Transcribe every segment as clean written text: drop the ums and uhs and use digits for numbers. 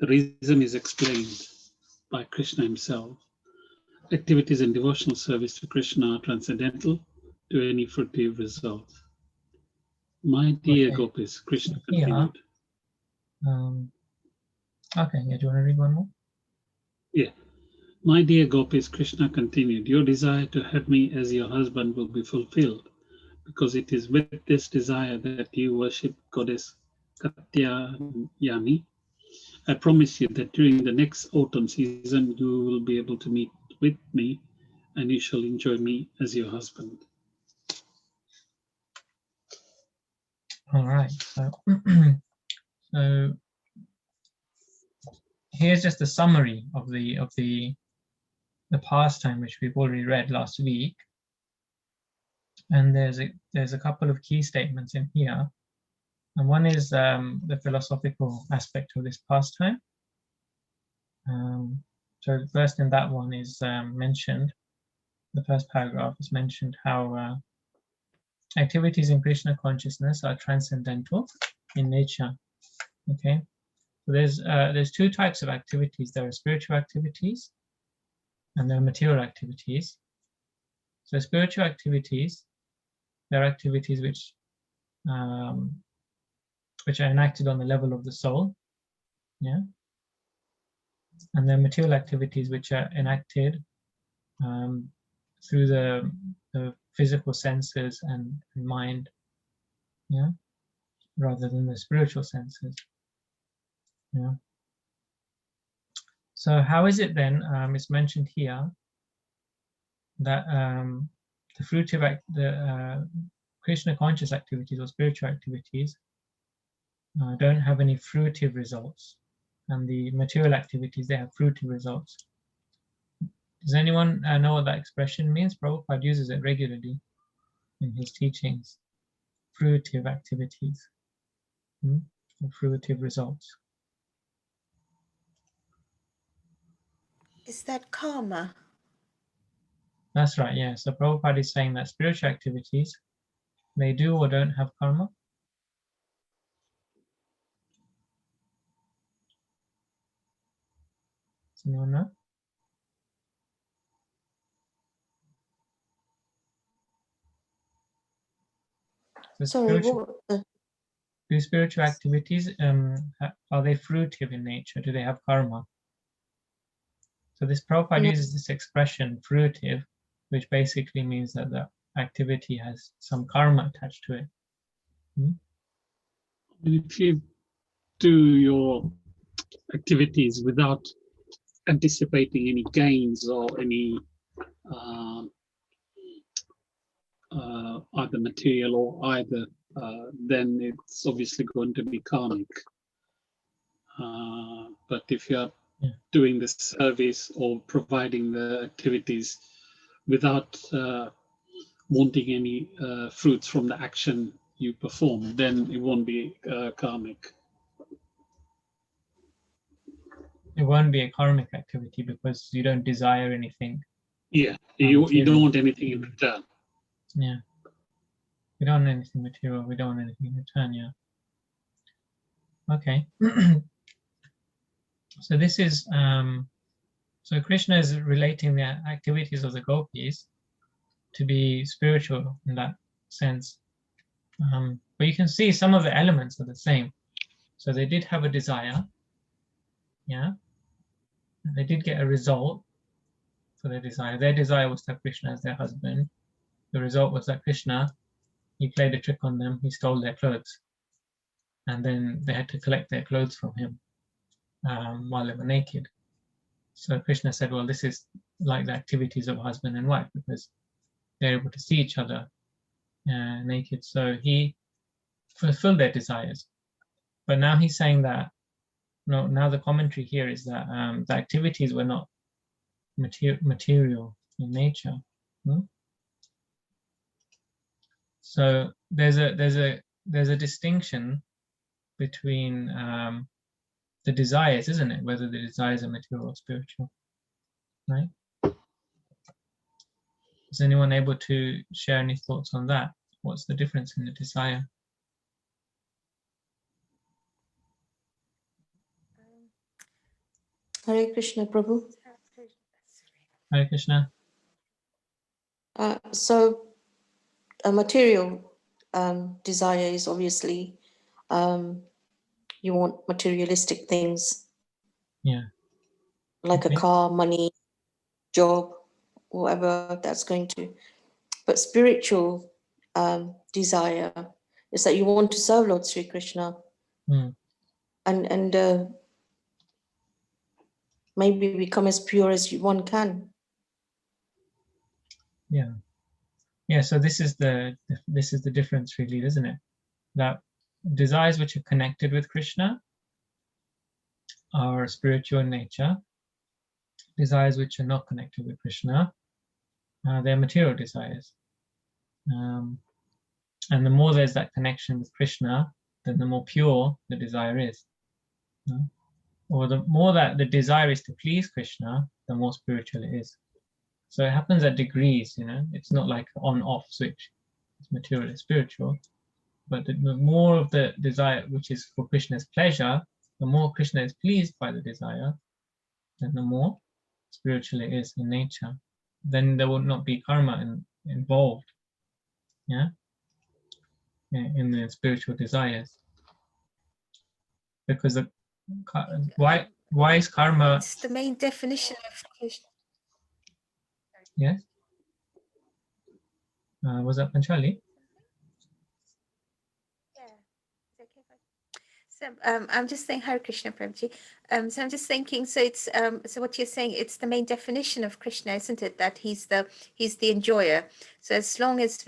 The reason is explained by Krishna himself. Activities and devotional service to Krishna are transcendental to any fruitive result. My dear gopis, Krishna continued. Okay, yeah, do you want to read one more? Yeah. My dear gopis, Krishna continued, your desire to have me as your husband will be fulfilled, because it is with this desire that you worship goddess Katyayani. I promise you that during the next autumn season, you will be able to meet with me and you shall enjoy me as your husband. All right, so, so here's just a summary of the pastime which we've already read last week, and there's a couple of key statements in here, and one is the philosophical aspect of this pastime. So first in that one is mentioned, the first paragraph is mentioned how activities in Krishna consciousness are transcendental in nature. Okay, so there's two types of activities. There are spiritual activities and there are material activities. So spiritual activities, they're activities which are enacted on the level of the soul, yeah. And then material activities which are enacted through the physical senses and mind, yeah, rather than the spiritual senses, yeah. So how is it then? It's mentioned here that the fruitive Krishna conscious activities or spiritual activities don't have any fruitive results, and the material activities, they have fruitive results. Does anyone know what that expression means? Prabhupada uses it regularly in his teachings. Fruitive activities, or fruitive results. Is that karma? That's right, yeah. So Prabhupada is saying that spiritual activities, they do or don't have karma. Does anyone know? Sorry, do spiritual activities, are they fruitive in nature? Do they have karma? So this Prabhupada uses this expression, fruitive, which basically means that the activity has some karma attached to it. If you do your activities without anticipating any gains or any either material or either, then it's obviously going to be karmic. But if you're doing the service or providing the activities without wanting any fruits from the action you perform, then it won't be karmic. It won't be a karmic activity because you don't desire anything. Yeah, you don't want anything in return. Yeah. We don't want anything material, we don't want anything in return, yeah. Okay. So this is, so Krishna is relating the activities of the gopis to be spiritual in that sense. But you can see some of the elements are the same. So they did have a desire, yeah. They did get a result for their desire. Their desire was to have Krishna as their husband. The result was that Krishna, he played a trick on them, he stole their clothes. And then they had to collect their clothes from him while they were naked. So Krishna said, well, this is like the activities of husband and wife because they're able to see each other naked. So he fulfilled their desires. But now he's saying that, no, now the commentary here is that the activities were not material in nature. So there's a distinction between the desires, isn't it? Whether the desires are material or spiritual, right? Is anyone able to share any thoughts on that? What's the difference in the desire? Hare Krishna, Prabhu. Hare Krishna. So a material desire is obviously you want materialistic things Yeah. like Okay. a car, money, job, whatever that's going to. But spiritual desire is that you want to serve Lord Sri Krishna Hmm. and maybe become as pure as one can. Yeah. Yeah. So this is the difference, really, isn't it? That desires which are connected with Krishna are spiritual in nature. Desires which are not connected with Krishna, they're material desires. And the more there's that connection with Krishna, then the more pure the desire is. Or the more that the desire is to please Krishna, the more spiritual it is. So it happens at degrees, it's not like an on-off switch. It's material, it's spiritual. But the more of the desire which is for Krishna's pleasure, the more Krishna is pleased by the desire, then the more spiritual it is in nature. Then there will not be karma involved, in the spiritual desires. Because why is karma? It's the main definition of Krishna. Yes. Was that Panchali? So I'm just saying, Hare Krishna, Prabhuji. So I'm just thinking. So it's so what you're saying. It's the main definition of Krishna, isn't it? That he's the enjoyer. So as long as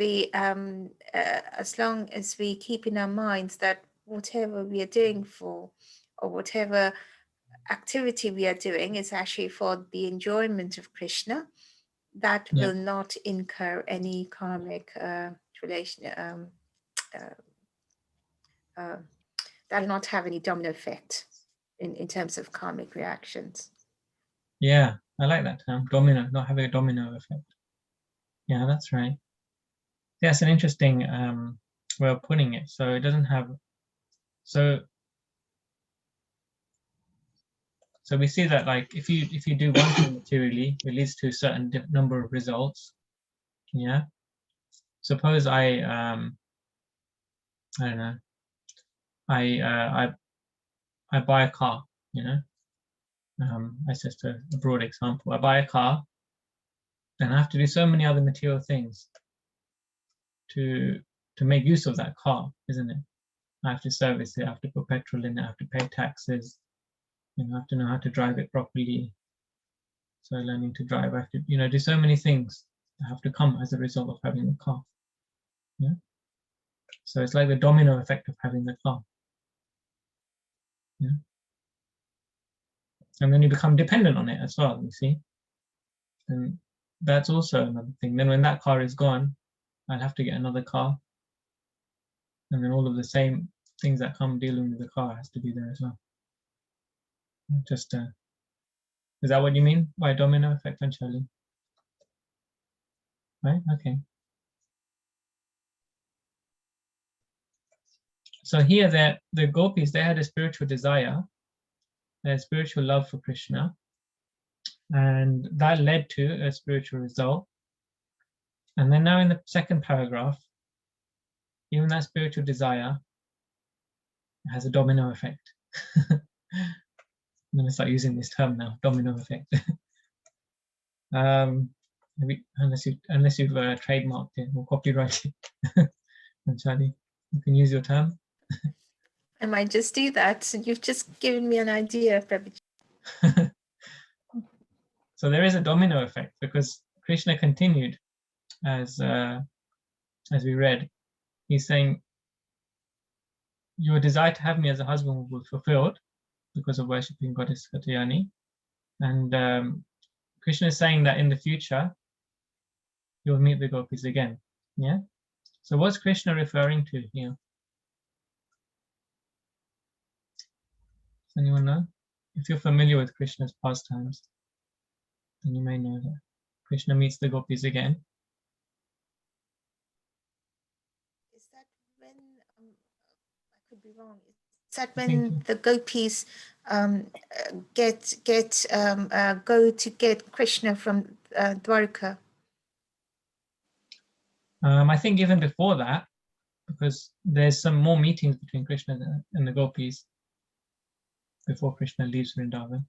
we keep in our minds that whatever we are doing for, or whatever activity we are doing is actually for the enjoyment of Krishna, that will not incur any karmic relation. That'll not have any domino effect in terms of karmic reactions. Yeah, I like that term, domino, not having a domino effect. Yeah, that's right. Yeah, it's an interesting way of putting it. So it doesn't have, so we see that, like, if you do one thing materially, it leads to a certain number of results. Yeah. Suppose I don't know, I buy a car, that's just a broad example. I buy a car, then I have to do so many other material things to make use of that car, isn't it? I have to service it, I have to put petrol in it, I have to pay taxes, I have to know how to drive it properly. So learning to drive, I have to, do so many things that have to come as a result of having the car. Yeah. So it's like the domino effect of having the car. Yeah. And then you become dependent on it as well, you see. And that's also another thing. Then when that car is gone, I'll have to get another car. And then all of the same things that come dealing with the car has to be there as well. Just is that what you mean by domino effect, Anshali? Right? Okay. So here the gopis, they had a spiritual desire, a spiritual love for Krishna, and that led to a spiritual result. And then now in the second paragraph, even that spiritual desire has a domino effect. I'm going to start using this term now, domino effect. Unless you've trademarked it or copyrighted it. Anshali, you can use your term. I might just do that. You've just given me an idea, Prabhuji. So there is a domino effect, because Krishna continued as we read. He's saying, your desire to have me as a husband will be fulfilled because of worshipping Goddess Katyayani. And Krishna is saying that in the future, you'll meet the gopis again. Yeah. So what's Krishna referring to here? Does anyone know? If you're familiar with Krishna's pastimes, then you may know that Krishna meets the gopis again. Is that when, I could be wrong, is Is that I think when the gopis go to get Krishna from Dwarka? I think even before that, because there's some more meetings between Krishna and the gopis before Krishna leaves Vrindavan.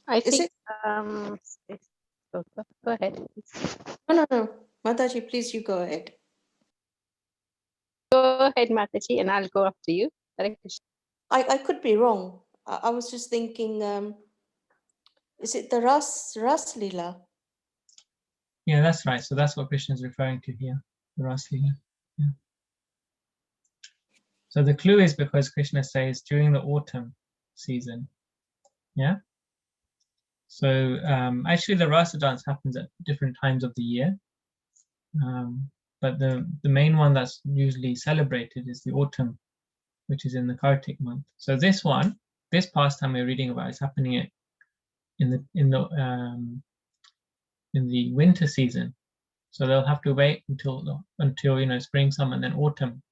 I Is think. it? Go ahead. Please. No. Mataji, please, you go ahead. Go ahead, Mataji, and I'll go after you. Hare Krishna. I could be wrong. I was just thinking, is it the Ras Lila? Yeah, that's right. So that's what Krishna is referring to here, the Ras Leela. Yeah. So the clue is because Krishna says during the autumn season. Yeah. So actually, the Rasa dance happens at different times of the year, but the main one that's usually celebrated is the autumn, which is in the Kartik month. So this pastime we're reading about is happening in the winter season. So they'll have to wait until spring, summer, and then autumn.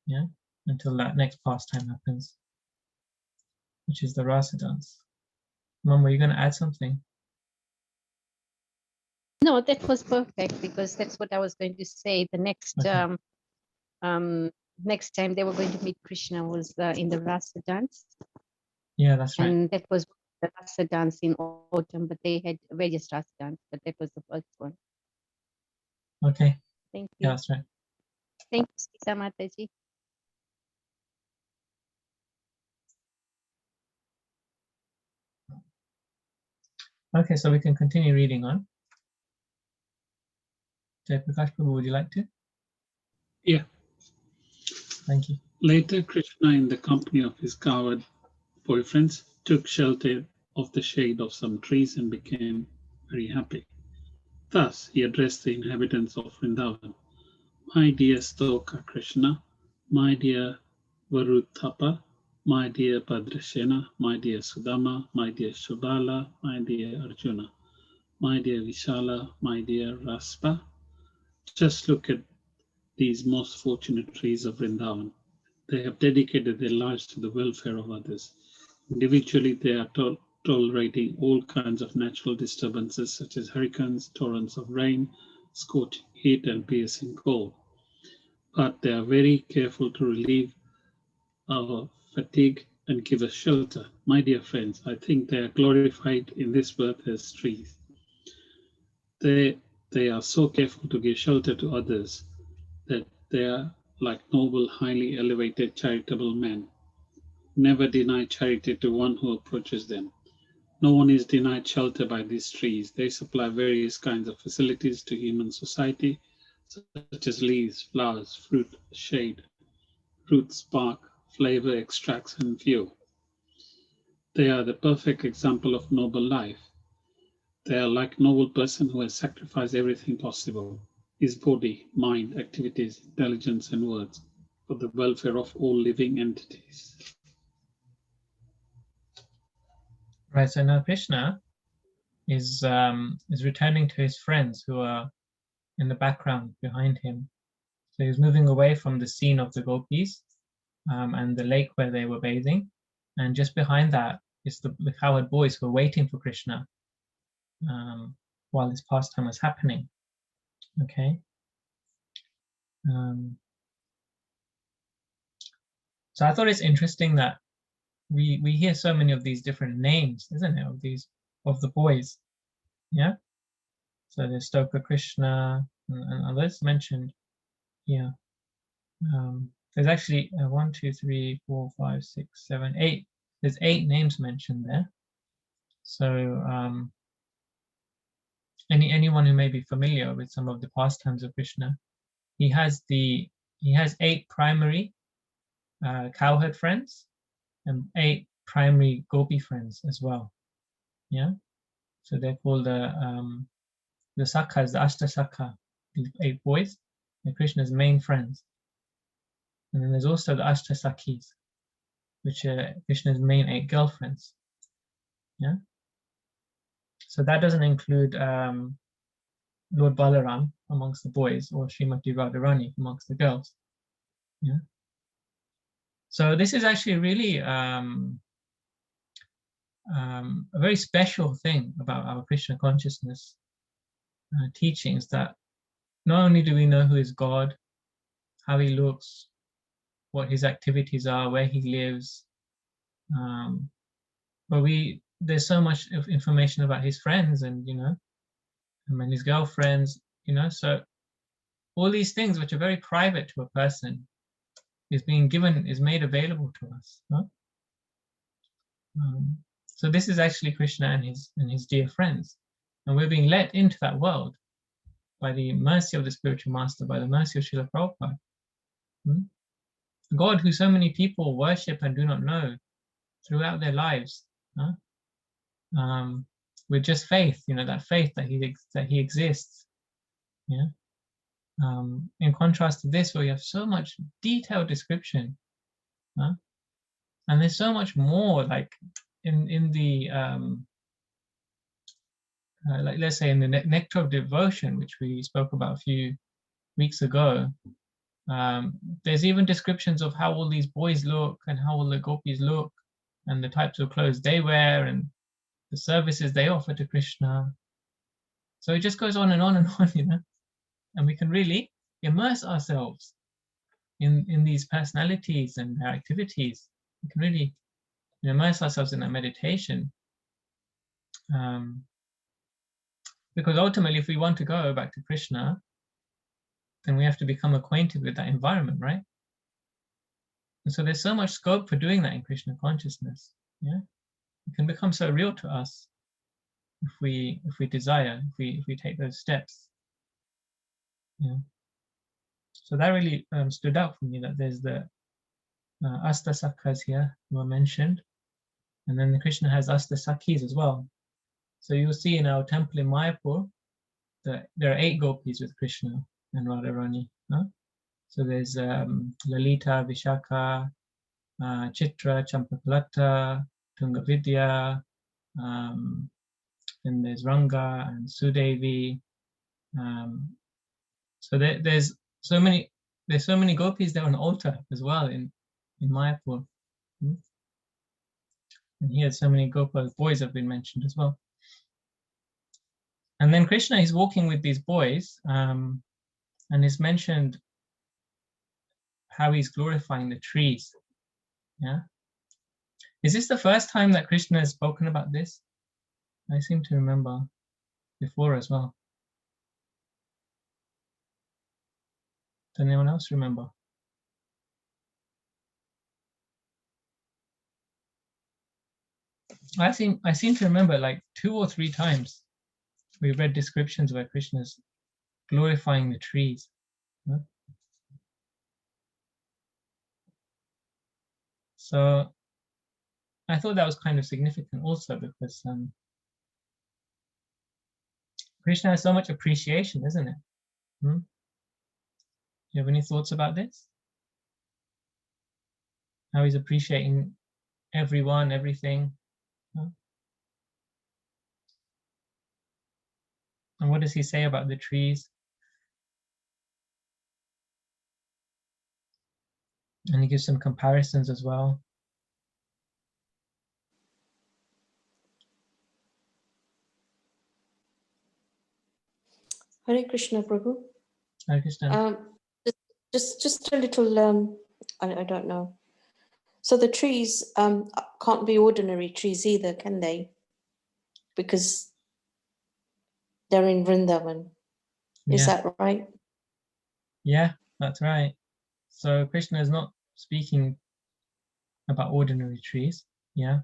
Yeah, until that next pastime happens, which is the Rasa dance. Mom, were you going to add something? No, that was perfect because that's what I was going to say. The next Okay. next time they were going to meet Krishna was in the Rasa dance. Yeah, that's right. And that was the Rasa dance in autumn, but they had various Rasa dance, but that was the first one. Okay. Thank Yeah, you. that's right. Thank you, Sita Mataji. Okay, so we can continue reading on. Jai Prakash Prabhu, would you like to? Yeah. Thank you. Later, Krishna, in the company of his coward boyfriends, took shelter of the shade of some trees and became very happy. Thus, he addressed the inhabitants of Vrindavan. My dear Stoka Krishna, my dear Varuthapa, my dear Bhadrasena, my dear Sudama, my dear Shubala, my dear Arjuna, my dear Vishala, my dear Raspa. Just look at these most fortunate trees of Vrindavan. They have dedicated their lives to the welfare of others. Individually, they are tolerating all kinds of natural disturbances such as hurricanes, torrents of rain, scorching heat, and piercing cold. But they are very careful to relieve our fatigue and give us shelter. My dear friends, I think they are glorified in this birth as trees. They are so careful to give shelter to others that they are like noble, highly elevated, charitable men. Never deny charity to one who approaches them. No one is denied shelter by these trees. They supply various kinds of facilities to human society, such as leaves, flowers, fruit, shade, roots, bark, flavor, extracts, and fuel. They are the perfect example of noble life. They are like a noble person who has sacrificed everything possible, his body, mind, activities, intelligence, and words, for the welfare of all living entities. Right, so now Krishna is returning to his friends who are in the background behind him. So he's moving away from the scene of the gopis and the lake where they were bathing. And just behind that is the cowherd boys who are waiting for Krishna while this pastime was happening. Okay. So I thought it's interesting that we hear so many of these different names, isn't it, of the boys. Yeah. So there's Stoka Krishna and others mentioned here. There's actually 1, 2, 3, 4, 5, 6, 7, 8. There's 8 names mentioned there. So anyone who may be familiar with some of the pastimes of Krishna, he has 8 primary cowherd friends and 8 primary gopi friends as well. Yeah. So they're called the Sakhas, the Ashta Sakha, the 8 boys, and Krishna's main friends. And then there's also the Ashta Sakhis, which are Krishna's main 8 girlfriends. Yeah. So that doesn't include Lord Balaram amongst the boys, or Srimati Radharani amongst the girls. Yeah. So this is actually really a very special thing about our Krishna consciousness teachings, that not only do we know who is God, how he looks, what his activities are, where he lives, but there's so much of information about his friends and, and his girlfriends, so all these things which are very private to a person is made available to us. Huh? So this is actually Krishna and his dear friends, and we're being let into that world by the mercy of the spiritual master, by the mercy of Srila Prabhupada. God, who so many people worship and do not know throughout their lives, huh? With just faith, that faith that he exists. Yeah. In contrast to this, where you have so much detailed description, huh? And there's so much more, like in the like, let's say in the Nectar of Devotion, which we spoke about a few weeks ago. There's even descriptions of how all these boys look and how all the gopis look and the types of clothes they wear and the services they offer to Krishna. So it just goes on and on and on, and we can really immerse ourselves in these personalities and their activities. We can really immerse ourselves in that meditation. Because ultimately, if we want to go back to Krishna, then we have to become acquainted with that environment, right? And so there's so much scope for doing that in Krishna consciousness. Yeah, it can become so real to us if we desire, if we take those steps. Yeah. So that really stood out for me, that there's the Asta Sakhas here who are mentioned, and then Krishna has Asta Sakhis as well. So you'll see in our temple in Mayapur that there are 8 gopis with Krishna and Radharani. Huh? So there's Lalita, Vishakha, Chitra, Champakalata, Tungavidya, then there's Ranga and Sudevi. So there's so many gopis there on the altar as well in Mayapur. And here so many Gopal boys have been mentioned as well. And then Krishna is walking with these boys, and it's mentioned how he's glorifying the trees. Yeah. Is this the first time that Krishna has spoken about this? I seem to remember before as well. Does anyone else remember? I seem to remember like 2 or 3 times we read descriptions where Krishna's glorifying the trees. Huh? So I thought that was kind of significant also, because Krishna has so much appreciation, isn't it? Do you have any thoughts about this? How he's appreciating everyone, everything. Huh? And what does he say about the trees? And he gives some comparisons as well. Hare Krishna, Prabhu. Hare Krishna. Just a little, I don't know. So the trees can't be ordinary trees either, can they? Because they're in Vrindavan. Is that right? Yeah, that's right. So Krishna is not speaking about ordinary trees. Yeah.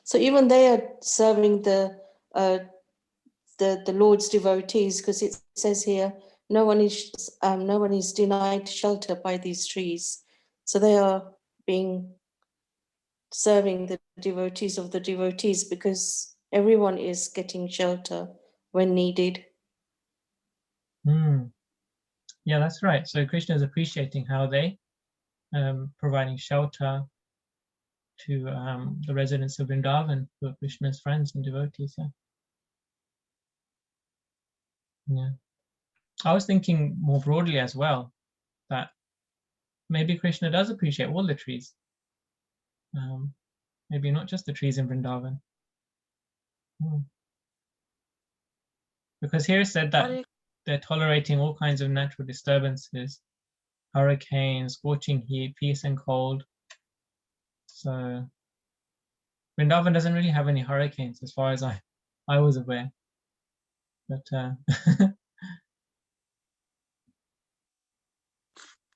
So even they are serving the Lord's devotees, because it says here, no one is denied shelter by these trees. So they are serving the devotees of the devotees, because everyone is getting shelter when needed. Yeah, that's right. So Krishna is appreciating how they providing shelter to the residents of Vrindavan, who are Krishna's friends and devotees. Yeah. Yeah. I was thinking more broadly as well that maybe Krishna does appreciate all the trees. Maybe not just the trees in Vrindavan. Because here it said that they're tolerating all kinds of natural disturbances, hurricanes, scorching heat, peace and cold. So Vrindavan doesn't really have any hurricanes as far as I was aware. But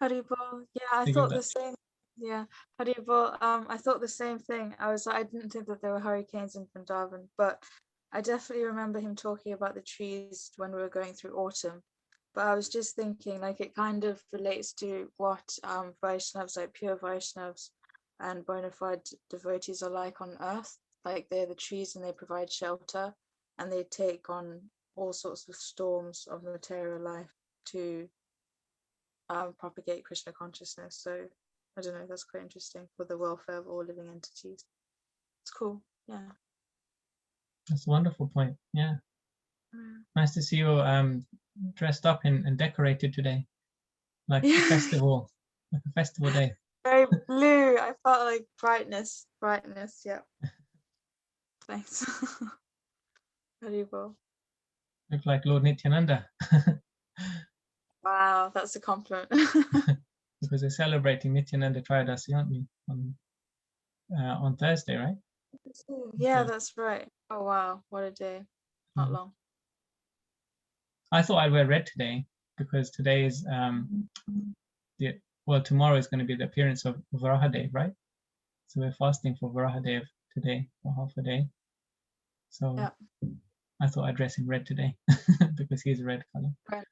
Haribol, yeah, I Think of thought that. the same. Yeah, Haribol, I thought the same thing. I didn't think that there were hurricanes in Vrindavan, but I definitely remember him talking about the trees when we were going through autumn. But I was just thinking, like, it kind of relates to what Vaishnavas, like pure Vaishnavas and bona fide devotees are like on earth. Like, they're the trees and they provide shelter, and they take on all sorts of storms of material life to propagate Krishna consciousness. So I don't know, that's quite interesting for the welfare of all living entities. It's cool. Yeah. That's a wonderful point. Yeah. Nice to see you dressed up and decorated today, like a festival, like a festival day. Very blue. I felt like brightness. Yeah. Thanks. Very well. Look like Lord Nityananda. Wow, that's a compliment. Because we're celebrating Nityananda Tridasi, aren't we? On Thursday, right? Yeah, that's right. Oh wow, what a day. Not long. I thought I'd wear red today because today is tomorrow is going to be the appearance of Varaha Day, right? So we're fasting for Varaha Day of today for half a day. So yeah. I thought I'd dress in red today because he's a red color. Right.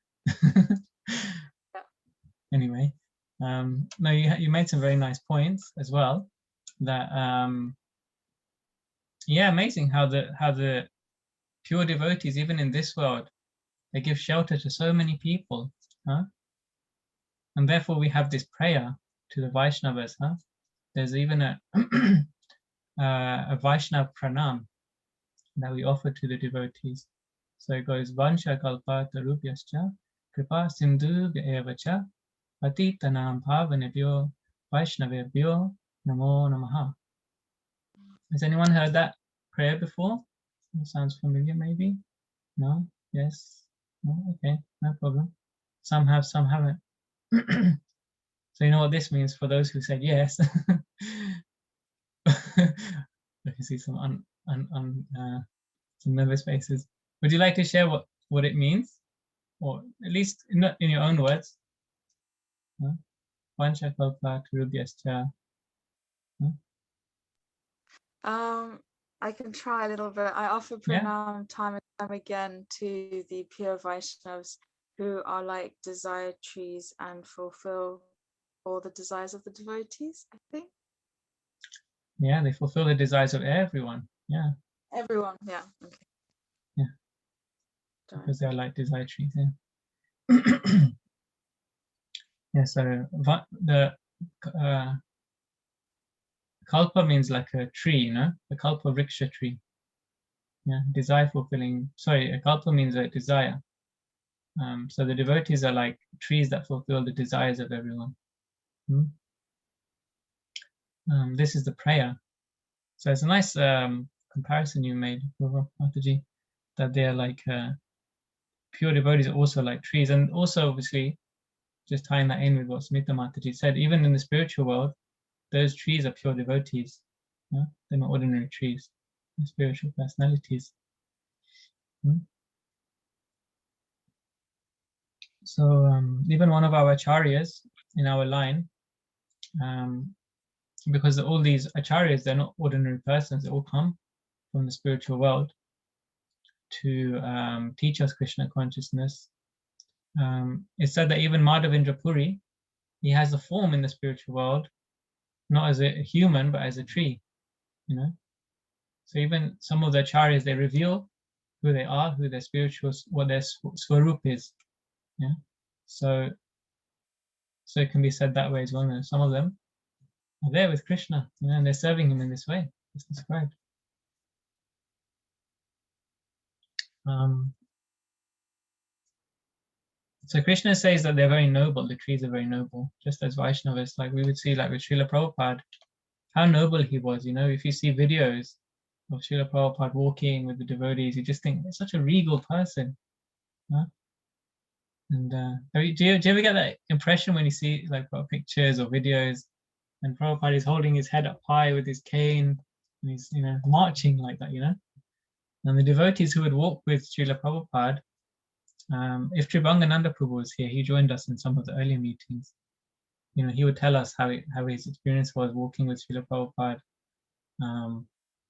Yeah. Anyway, no, you made some very nice points as well. That yeah, amazing how the pure devotees, even in this world, they give shelter to so many people, huh? And therefore we have this prayer to the Vaishnavas, huh? There's even a a Vaishnav pranam that we offer to the devotees. So it goes Vansha kalpa tarubhyascha kripa sindhu evacha patitanam bhavanebhyo vaishnavebhyo namo namaha. Has anyone heard that prayer before? It sounds familiar, maybe? No? Yes? No? Okay, no problem. Some have, some haven't. So you know what this means for those who said yes. I can see some some nervous faces. Would you like to share what it means, or at least in your own words? I can try a little bit. I offer pranam time and time again to the pure Vaishnavas who are like desire trees and fulfill all the desires of the devotees, I think. Yeah, they fulfill the desires of everyone. Yeah. Everyone, yeah. Okay. Yeah. Because they are like desire trees, yeah. Yeah, so the kalpa means like a tree, you know, the kalpa vriksha tree. Yeah, desire fulfilling. Sorry, a kalpa means a desire. So the devotees are like trees that fulfill the desires of everyone. This is the prayer. So it's a nice comparison you made, Mataji, that they're like pure devotees are also like trees. And also, obviously, just tying that in with what Smita Mataji said, even in the spiritual world, those trees are pure devotees. Yeah? They're not ordinary trees. They're spiritual personalities. So even one of our acharyas in our line, because all these acharyas, they're not ordinary persons, they all come from the spiritual world to teach us Krishna consciousness. It's said that even Madhavendra Puri, he has a form in the spiritual world, not as a human, but as a tree, you know. So even some of the acharyas, they reveal who they are, who their spiritual, what their swarup is. Yeah. So it can be said that way as well. Some of them, are there with Krishna, and they're serving him in this way. It's described. So Krishna says that they're very noble, the trees are very noble, just as Vaishnavas, like we would see like with Srila Prabhupada, how noble he was. If you see videos of Srila Prabhupada walking with the devotees, you just think, it's such a regal person. Huh? And do you ever get that impression when you see like pictures or videos and Prabhupada is holding his head up high with his cane and he's marching like that, And the devotees who would walk with Srila Prabhupada, if Tribangananda Prabhu was here, he joined us in some of the earlier meetings. He would tell us how his experience was walking with Srila Prabhupada.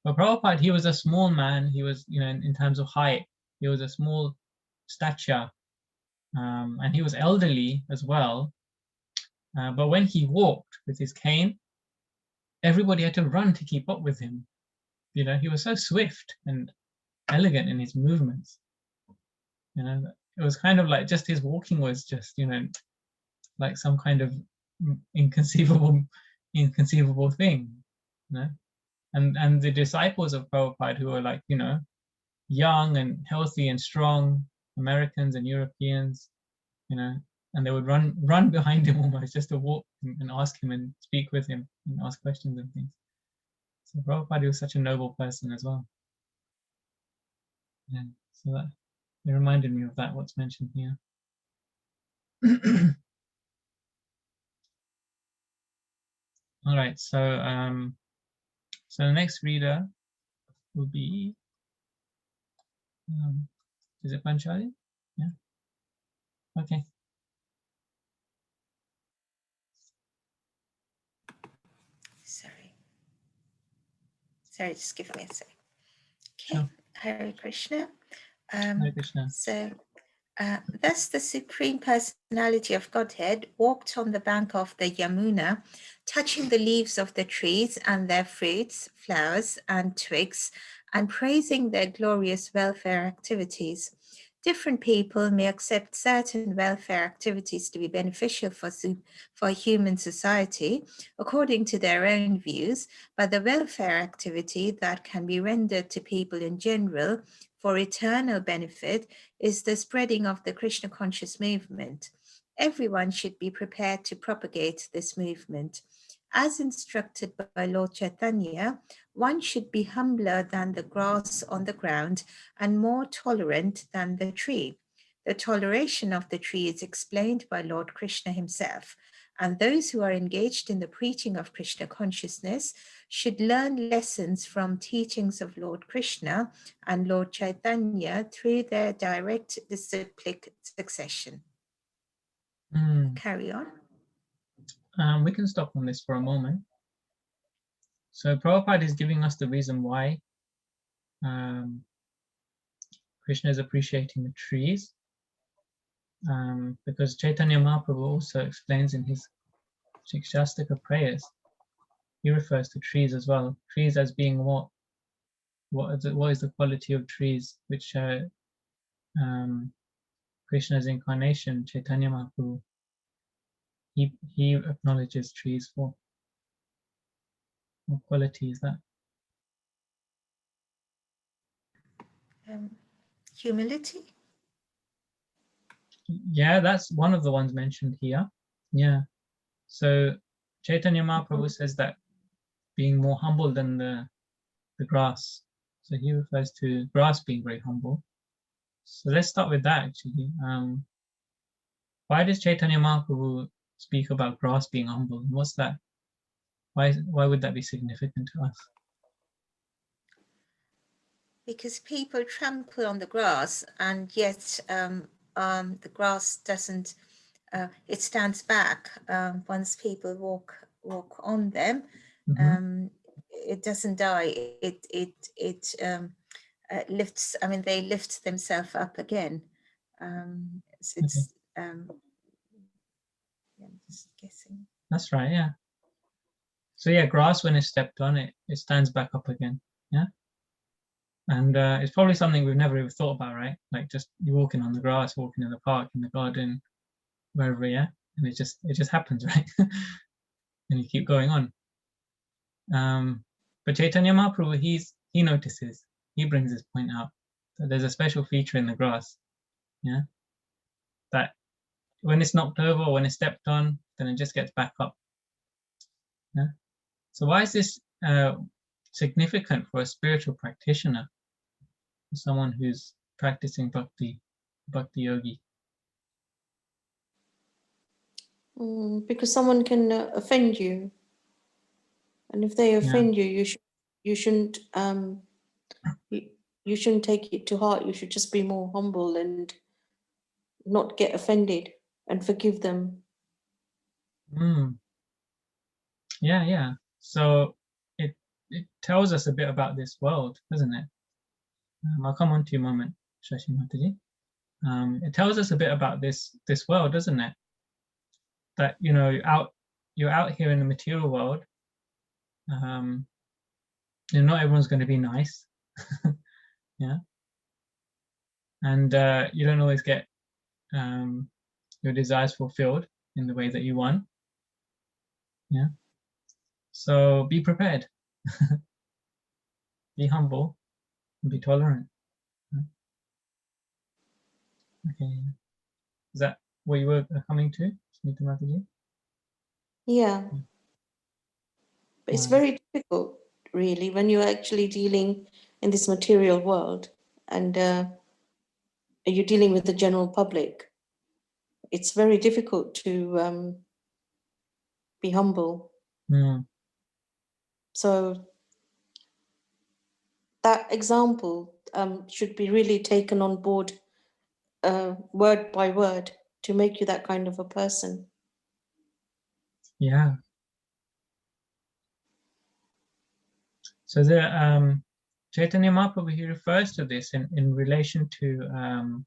But Prabhupada, he was a small man. He was, in terms of height, he was a small stature, and he was elderly as well. But when he walked with his cane, everybody had to run to keep up with him. He was so swift and elegant in his movements. It was kind of like just his walking was just, like some kind of inconceivable thing, And the disciples of Prabhupada who were like, young and healthy and strong Americans and Europeans, and they would run behind him almost just to walk and ask him and speak with him and ask questions and things. So Prabhupada was such a noble person as well. Yeah, so that it reminded me of that, what's mentioned here. All right, so the next reader will be, is it Panchali? Yeah. Okay. Sorry, just give me a sec. Okay, Sure. Hare Krishna. Hare Krishna. So, thus the Supreme Personality of Godhead walked on the bank of the Yamuna, touching the leaves of the trees and their fruits, flowers, and twigs, and praising their glorious welfare activities. Different people may accept certain welfare activities to be beneficial for human society according to their own views, but the welfare activity that can be rendered to people in general for eternal benefit is the spreading of the Krishna conscious movement. Everyone should be prepared to propagate this movement. As instructed by Lord Chaitanya, one should be humbler than the grass on the ground and more tolerant than the tree. The toleration of the tree is explained by Lord Krishna himself, and those who are engaged in the preaching of Krishna consciousness should learn lessons from teachings of Lord Krishna and Lord Chaitanya through their direct disciplic succession. Carry on. We can stop on this for a moment. So Prabhupada is giving us the reason why Krishna is appreciating the trees, because Chaitanya Mahaprabhu also explains in his Shikshastika prayers, he refers to trees as well. Trees as being what is the quality of trees which Krishna's incarnation, Chaitanya Mahaprabhu, he acknowledges trees for. What quality is that? Humility? Yeah, that's one of the ones mentioned here. Yeah. So Chaitanya Mahaprabhu says that being more humble than the grass. So he refers to grass being very humble. So let's start with that actually. Why does Chaitanya Mahaprabhu speak about grass being humble? What's that? Why would that be significant to us? Because people trample on the grass, and yet the grass doesn't. It stands back once people walk on them. It doesn't die. It lifts. I mean, they lift themselves up again. So it's. I'm just guessing. That's right. Yeah. So yeah, grass when it's stepped on, it stands back up again. Yeah. And it's probably something we've never even thought about, right? Like just you walking on the grass, walking in the park, in the garden, wherever, yeah. And it just happens, right? And you keep going on. But Chaitanya Mahaprabhu, he notices, he brings this point out that there's a special feature in the grass, yeah, that when it's knocked over or when it's stepped on, then it just gets back up. Yeah. So why is this significant for a spiritual practitioner, someone who's practicing bhakti yogi? Because someone can offend you, and if they offend you, you shouldn't you shouldn't take it to heart. You should just be more humble and not get offended and forgive them. Yeah. So it tells us a bit about this world, doesn't it? I'll come on to you in a moment, Shashi Mataji. It tells us a bit about this world, doesn't it? That you're out here in the material world. Not everyone's going to be nice, yeah, and you don't always get your desires fulfilled in the way that you want, yeah. So be prepared, be humble, and be tolerant. Okay, is that what you were coming to, Smita Mataji? Yeah. But it's very difficult, really, when you're actually dealing in this material world and you're dealing with the general public. It's very difficult to be humble. So that example should be really taken on board word by word to make you that kind of a person. Yeah. So the Chaitanya Mahaprabhu, he refers to this in relation to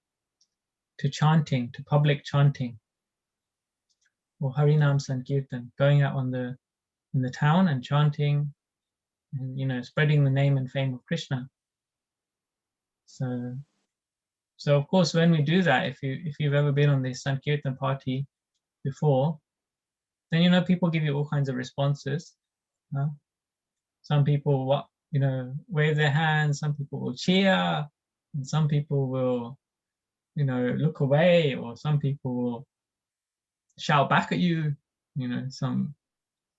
chanting, to public chanting, or Harinam Sankirtan, going out in the town and chanting, and spreading the name and fame of Krishna. So of course, when we do that, if you've ever been on the Sankirtan party before, then people give you all kinds of responses. Some people wave their hands, some people will cheer, and some people will look away, or some people will shout back at you, some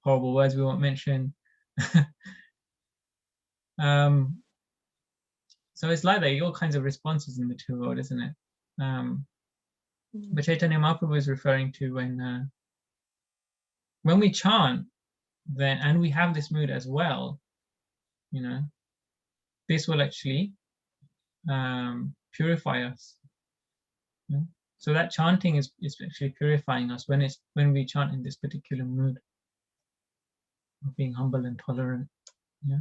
horrible words we won't mention. So it's like that, all kinds of responses in the two world, isn't it? But Chaitanya Mahaprabhu is referring to when we chant, then, and we have this mood as well, this will actually purify us. So that chanting is actually purifying us when we chant in this particular mood of being humble and tolerant. Yeah.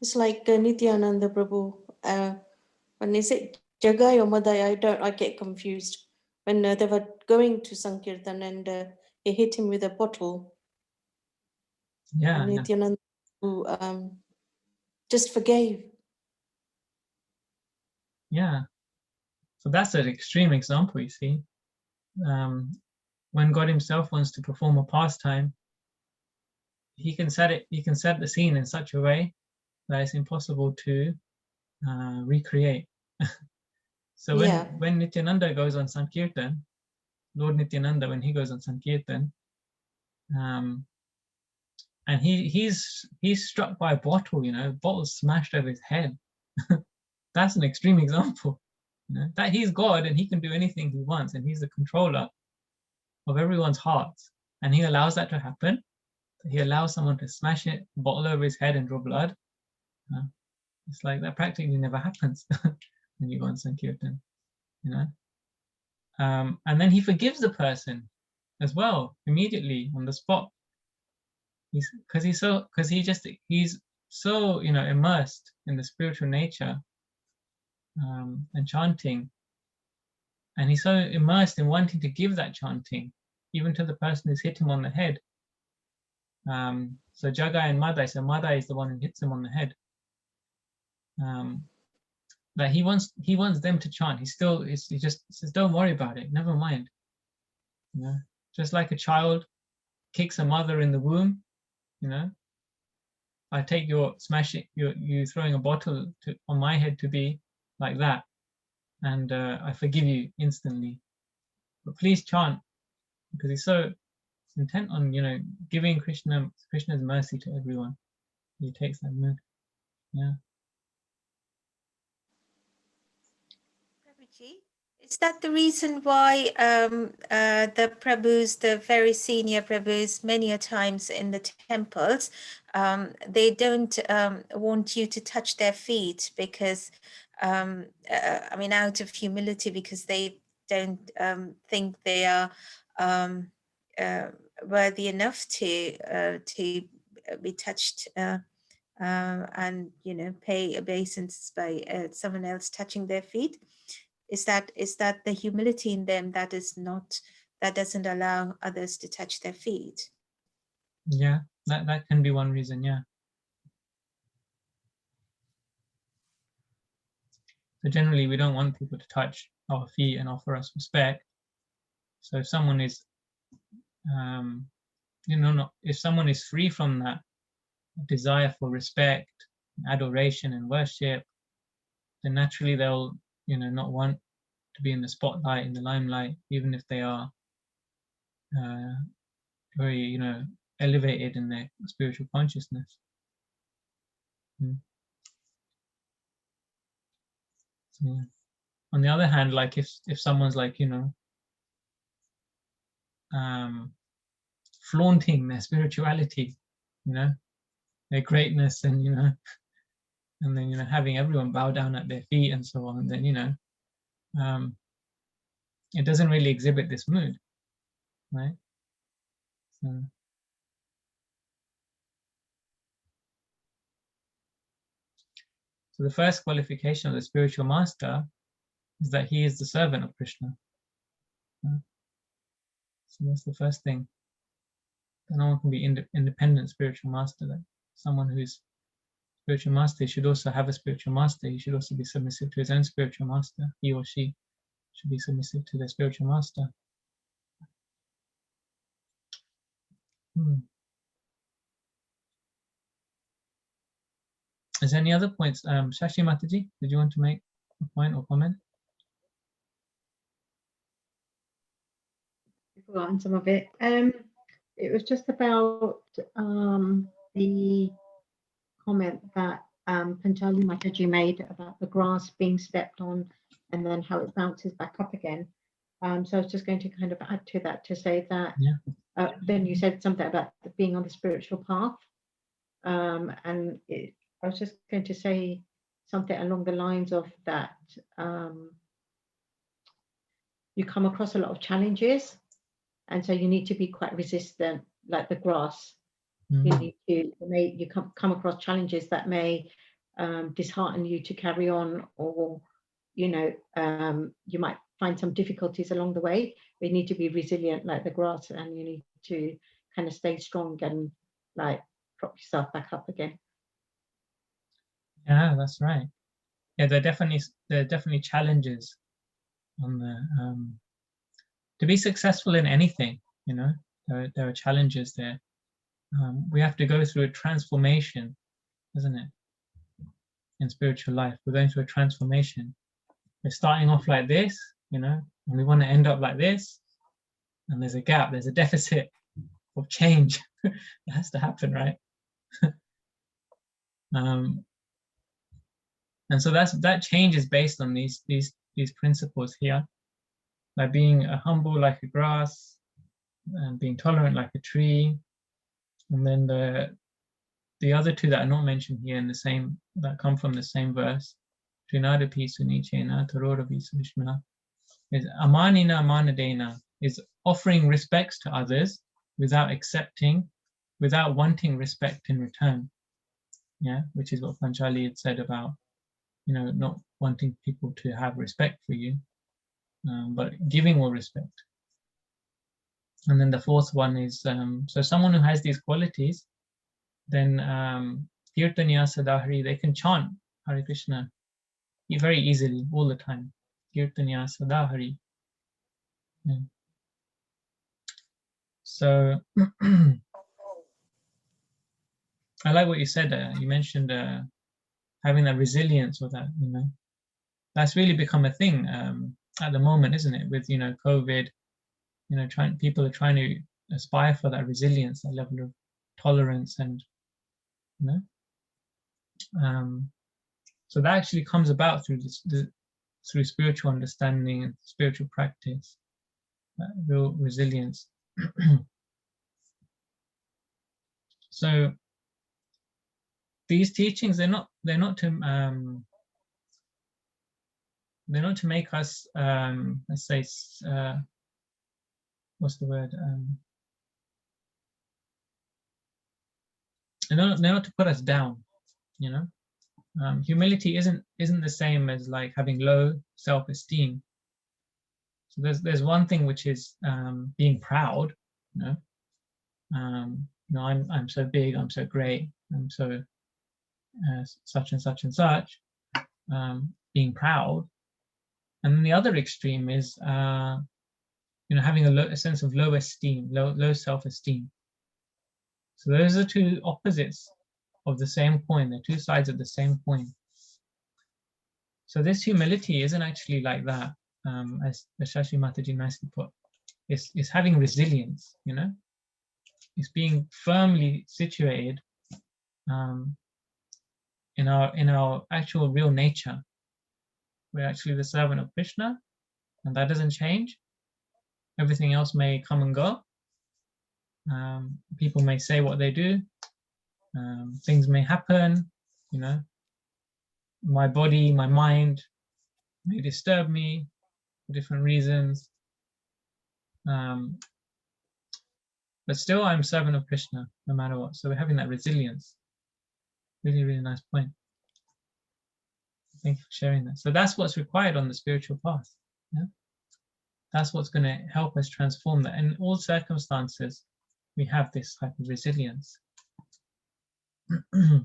It's like Nityananda Prabhu. When they say Jagai or Madai, I get confused. When they were going to Sankirtan and he hit him with a bottle. Yeah. And Nityananda Prabhu just forgave. Yeah. So that's an extreme example, you see. When God himself wants to perform a pastime, he can set the scene in such a way that it's impossible to recreate. So when Nityananda goes on Sankirtan, Lord Nityananda, when he goes on Sankirtan, and he's struck by a bottle, bottle smashed over his head. That's an extreme example. That he's God and he can do anything he wants, and he's the controller of everyone's hearts, and he allows that to happen. He allows someone to smash it, bottle over his head and draw blood. It's like that practically never happens when you go on Sankirtan, and then he forgives the person as well immediately on the spot. He's so immersed in the spiritual nature and chanting, and he's so immersed in wanting to give that chanting even to the person who's hit him on the head. So Jagai and Madai, so Madai is the one who hits him on the head. That he wants them to chant. He just says, don't worry about it, never mind. Just like a child kicks a mother in the womb, you know, I take your smashing, you throwing a bottle on my head to be like that, and I forgive you instantly. But please chant, because he's so intent on, you know, giving Krishna's mercy to everyone. He takes that mood. Yeah. Prabhuji, is that the reason why the Prabhus, the very senior Prabhus, many a times in the temples, they don't want you to touch their feet because, I mean, out of humility, because they don't think they are worthy enough to be touched and, you know, pay obeisance by someone else touching their feet? Is that the humility in them that doesn't allow others to touch their feet? Yeah, that can be one reason. Yeah. So generally, we don't want people to touch our feet and offer us respect. So if someone is, you know, if someone is free from that desire for respect, adoration, and worship, then naturally they'll, you know, not want to be in the spotlight, in the limelight, even if they are very, you know, elevated in their spiritual consciousness. So, yeah. On the other hand, like if someone's like, you know, flaunting their spirituality, you know, their greatness, and, you know, and then, you know, having everyone bow down at their feet and so on, then, you know, it doesn't really exhibit this mood, right? So the first qualification of the spiritual master is that he is the servant of Krishna. So that's the first thing. No one can be independent spiritual master. Like someone who's spiritual master should also have a spiritual master. He should also be submissive to his own spiritual master. He or she should be submissive to their spiritual master. Is there any other points? Shashi Mataji, did you want to make a point or comment? I've forgotten some of it. It was just about the comment that Panchali Mataji made about the grass being stepped on and then how it bounces back up again. So I was just going to kind of add to that to say that then you said something about being on the spiritual path. And I was just going to say something along the lines of that you come across a lot of challenges, and so you need to be quite resistant, like the grass. You need to come across challenges that may dishearten you to carry on, or you know, you might find some difficulties along the way. But you need to be resilient like the grass, and you need to kind of stay strong and like prop yourself back up again. Yeah, that's right. Yeah, there are definitely challenges on the to be successful in anything. You know, there are challenges there. We have to go through a transformation, isn't it? In spiritual life, we're going through a transformation. We're starting off like this, you know, and we want to end up like this, and there's a gap, there's a deficit of change. It has to happen, right? And so that change is based on these principles here, like being humble like a grass, and being tolerant like a tree, and then the other two that are not mentioned here in the same, that come from the same verse, Trinadapi Sunichena Taroravi Sushmana, is Amanina Amanadena, is offering respects to others without wanting respect in return. Yeah, which is what Panchali had said about, you know, not wanting people to have respect for you, but giving all respect. And then the fourth one is, so someone who has these qualities, then Kirtanya Sadahari, they can chant Hare Krishna very easily, all the time. Kirtanya Sadahari. Yeah. So I like what you said. You mentioned having that resilience, or that, that's really become a thing at the moment, isn't it? With COVID, people are trying to aspire for that resilience, that level of tolerance, and so that actually comes about through through spiritual understanding and spiritual practice, that real resilience. So these teachings, they're not to make us let's say what's the word, they're not to put us down. Humility isn't the same as like having low self-esteem. So there's one thing which is being proud. I'm so big, I'm so great, I'm so such and such and such, being proud. And then the other extreme is having a sense of low esteem, low self-esteem. So those are two opposites of the same coin. They're two sides of the same coin. So this humility isn't actually like that, as Shashi Mataji nicely put. It's having resilience, It's being firmly situated in our actual real nature. We're actually the servant of Krishna, and that doesn't change. Everything else may come and go. People may say what they do. Things may happen, My body, my mind may disturb me for different reasons. But still, I'm servant of Krishna, no matter what. So we're having that resilience. Really, really nice point. Thank you for sharing that. So that's what's required on the spiritual path. Yeah? That's what's going to help us transform that. In all circumstances, we have this type of resilience. Okay.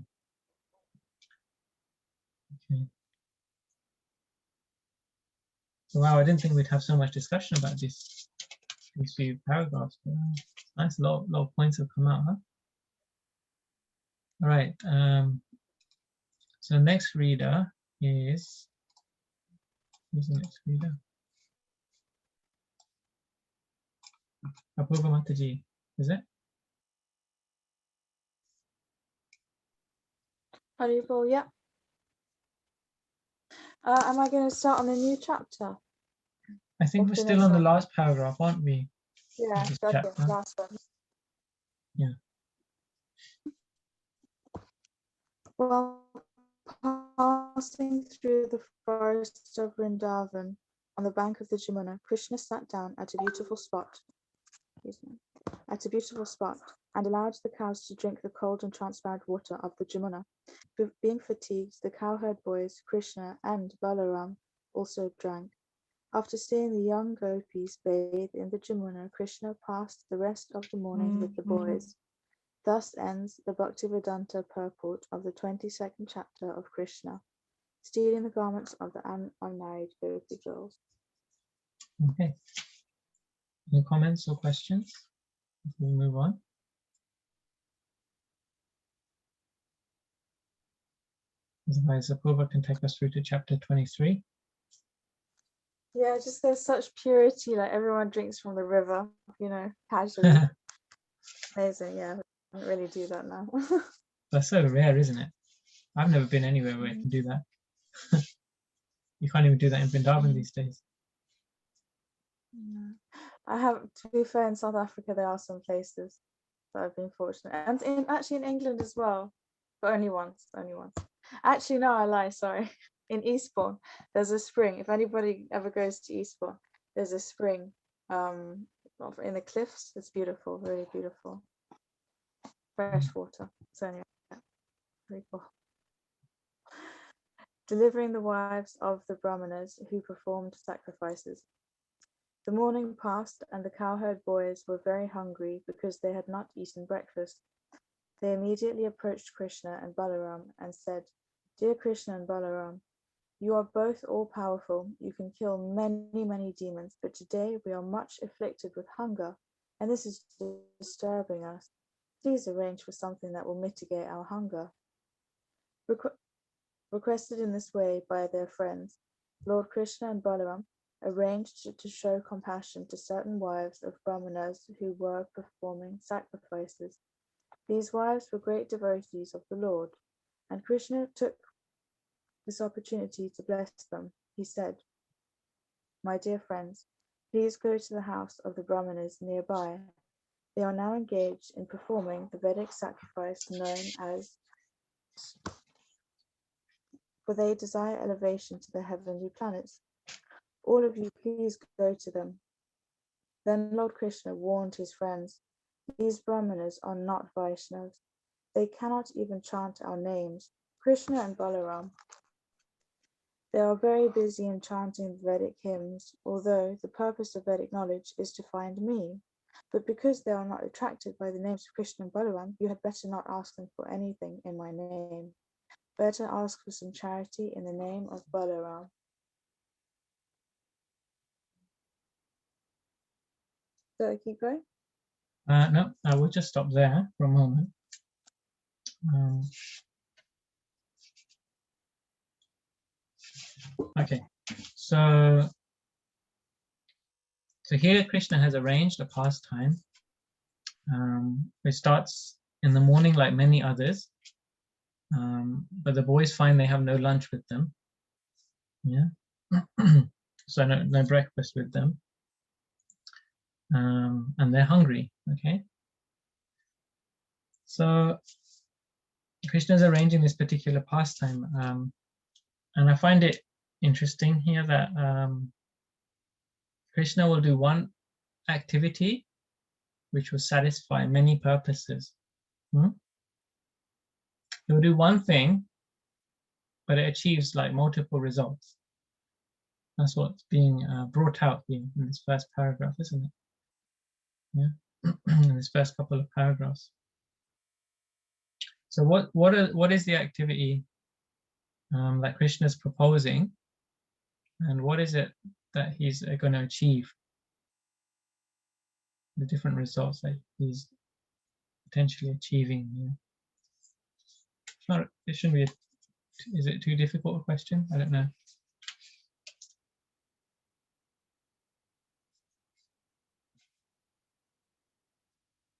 So wow, I didn't think we'd have so much discussion about these few paragraphs. But, nice, a lot of points have come out, huh? All right. So the next reader is, who's the next reader? Apurva Mataji, is it? Haribol, yeah. Am I going to start on a new chapter? I think we're still on the last paragraph, aren't we? Yeah, that's the last one. Yeah. Well, passing through the forest of Vrindavan on the bank of the Jamuna, Krishna sat down at a beautiful spot. And allowed the cows to drink the cold and transparent water of the Jamuna. Being fatigued, the cowherd boys, Krishna and Balaram, also drank. After seeing the young gopis bathe in the Jamuna, Krishna passed the rest of the morning with the boys. Thus ends the Bhaktivedanta purport of the 22nd chapter of Krishna, stealing the garments of the unmarried gopi girls. Okay. Any comments or questions before we move on? Otherwise, Apurva can take us through to chapter 23. Yeah, just there's such purity, like everyone drinks from the river, casually. Amazing, yeah. I don't really do that now. That's so rare, isn't it? I've never been anywhere where you can do that. You can't even do that in Vrindavan these days. I have, to be fair, in South Africa there are some places that I've been fortunate, and actually in England as well, but only once. Actually, no, I lie. Sorry. In Eastbourne, there's a spring. If anybody ever goes to Eastbourne, there's a spring in the cliffs. It's beautiful, really beautiful. Fresh water. So anyway, yeah, very cool. Delivering the wives of the Brahmanas who performed sacrifices. The morning passed, and the cowherd boys were very hungry because they had not eaten breakfast. They immediately approached Krishna and Balaram and said, "Dear Krishna and Balaram, you are both all-powerful. You can kill many, many demons, but today we are much afflicted with hunger. and this is disturbing us. Please arrange for something that will mitigate our hunger. Requested in this way by their friends, Lord Krishna and Balaram arranged to show compassion to certain wives of Brahmanas who were performing sacrifices. These wives were great devotees of the Lord, and Krishna took this opportunity to bless them. He said, "My dear friends, please go to the house of the Brahmanas nearby. They are now engaged in performing the Vedic sacrifice known as, for they desire elevation to the heavenly planets. All of you, please go to them." Then Lord Krishna warned his friends, "These Brahmanas are not Vaishnavas. They cannot even chant our names, Krishna and Balaram. They are very busy in chanting the Vedic hymns, although the purpose of Vedic knowledge is to find me. But because they are not attracted by the names of Krishna and Balaram, you had better not ask them for anything in my name. Better ask for some charity in the name of Balaram." So I keep going? No, I will just stop there for a moment. Okay, so here Krishna has arranged a pastime. It starts in the morning like many others, but the boys find they have no lunch with them. Yeah, so no breakfast with them, and they're hungry. Okay, so Krishna is arranging this particular pastime, and I find it interesting here that Krishna will do one activity which will satisfy many purposes. He will do one thing, but it achieves like multiple results. That's what's being brought out here in this first paragraph, isn't it? Yeah, in this first couple of paragraphs. So what is the activity that Krishna is proposing, and what is it that he's going to achieve? The different results that he's potentially achieving here. It shouldn't be. Is it too difficult a question? I don't know.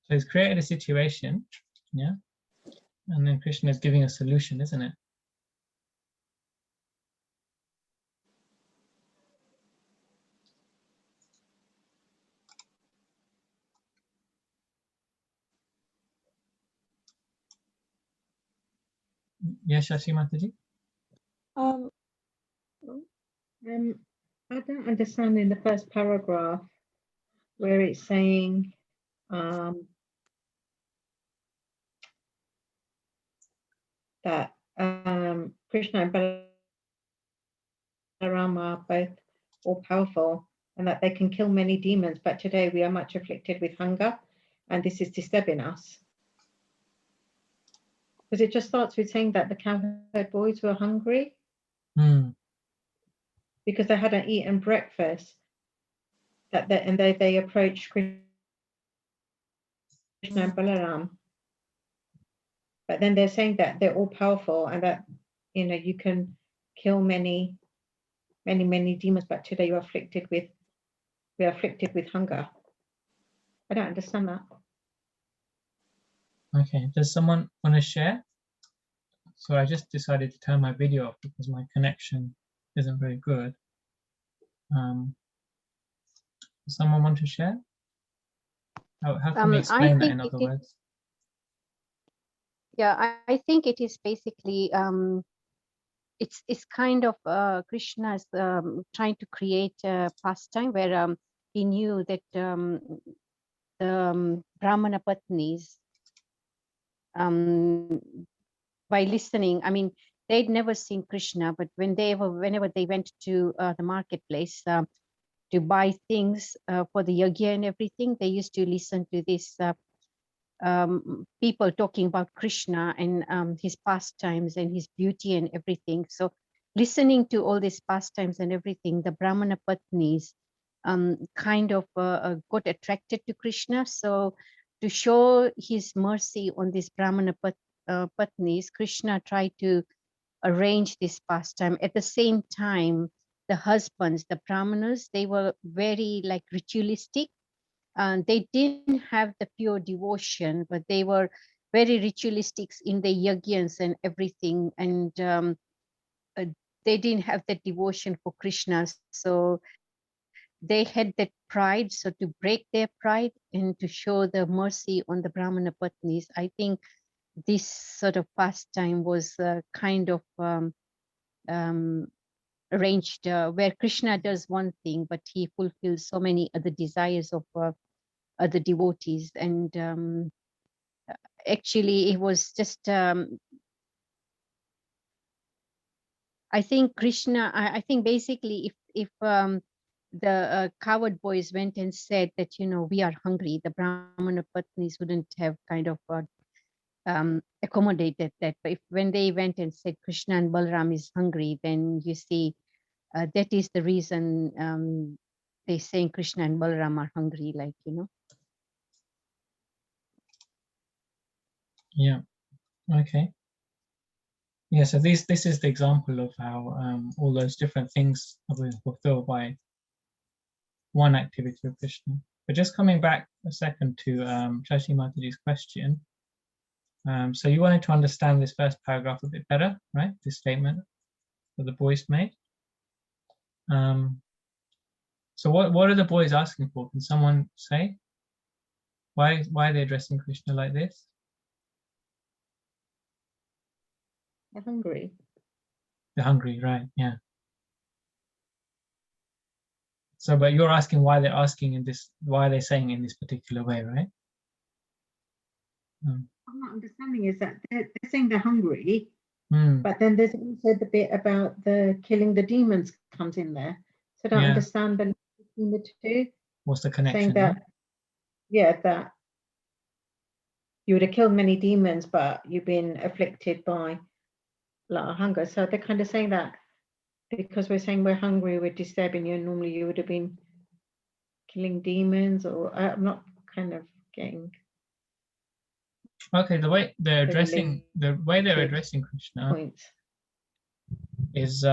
So he's created a situation, yeah, and then Krishna is giving a solution, isn't it? Yes, Shashi Mataji? I don't understand in the first paragraph where it's saying that Krishna and Balaram are both all powerful and that they can kill many demons, but today we are much afflicted with hunger, and this is disturbing us. Because it just starts with saying that the cowherd boys were hungry because they hadn't eaten breakfast. And they approached Krishna and Balaram. But then they're saying that they're all powerful and that you can kill many demons, but today we are afflicted with hunger. I don't understand that. Okay, does someone want to share? So I just decided to turn my video off because my connection isn't very good. Does someone want to share? How can we explain that in other words? Yeah, I think it is basically it's kind of Krishna's trying to create a pastime where he knew that the Brahmana Patnis, by listening, I mean, they'd never seen Krishna, but whenever they went to the marketplace to buy things for the yajna and everything, they used to listen to this people talking about Krishna and his pastimes and his beauty and everything. So listening to all these pastimes and everything, the Brahmana Patnis, kind of got attracted to Krishna. So to show his mercy on these Brahmana Patnis, Krishna tried to arrange this pastime. At the same time, the husbands, the Brahmanas, they were very like ritualistic. They didn't have the pure devotion, but they were very ritualistic in the yajnas and everything. And they didn't have that devotion for Krishna. So they had that pride. So to break their pride and to show the mercy on the Brahmana Patnis, I think this sort of pastime was kind of arranged where Krishna does one thing, but he fulfills so many other desires of other devotees. And actually, it was just, I think Krishna, I think basically if the coward boys went and said that, you know, we are hungry, the Brahmana Patnis wouldn't have kind of accommodated that. But if when they went and said Krishna and Balaram is hungry, then you see that is the reason they saying Krishna and Balaram are hungry, like, you know. Yeah. Okay. Yeah. So this is the example of how all those different things are being fulfilled by one activity of Krishna. But just coming back a second to Shashi Mataji's question. So you wanted to understand this first paragraph a bit better, right? This statement that the boys made. So what are the boys asking for? Can someone say? Why are they addressing Krishna like this? They're hungry. They're hungry, right? Yeah. So, but you're asking why they're asking in this, why they're saying in this particular way, right? My understanding is that they're saying they're hungry, Mm. but then there's also the bit about the killing the demons comes in there. So I don't Yeah. understand the link between the two. What's the Saying connection? that, yeah, that you would have killed many demons, but you've been afflicted by a lot of hunger. So they're kind of saying that because we're saying we're hungry, we're disturbing you, and normally you would have been killing demons, or I'm not kind of getting. Okay, the way they're The addressing related addressing Krishna points. is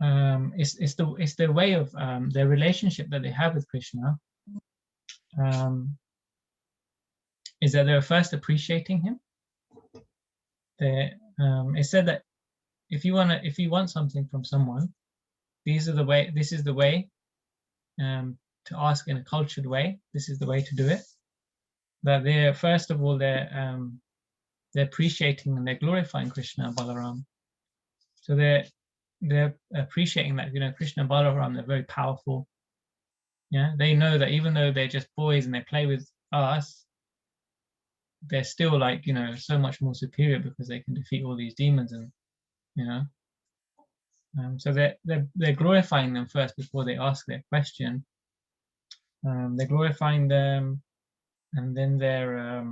it's the way of their relationship that they have with Krishna. Is that they're first appreciating him. It said that if you want something from someone, this is the way to ask in a cultured way. This is the way to do it. That they're first of all they're appreciating and they're glorifying Krishna and Balaram. So they're appreciating that, you know, Krishna and Balaram, they're very powerful. Yeah, they know that even though they're just boys and they play with us, they're still, like, you know, so much more superior because they can defeat all these demons, and you know. So they're glorifying them first before they ask their question. They're glorifying them, and then they're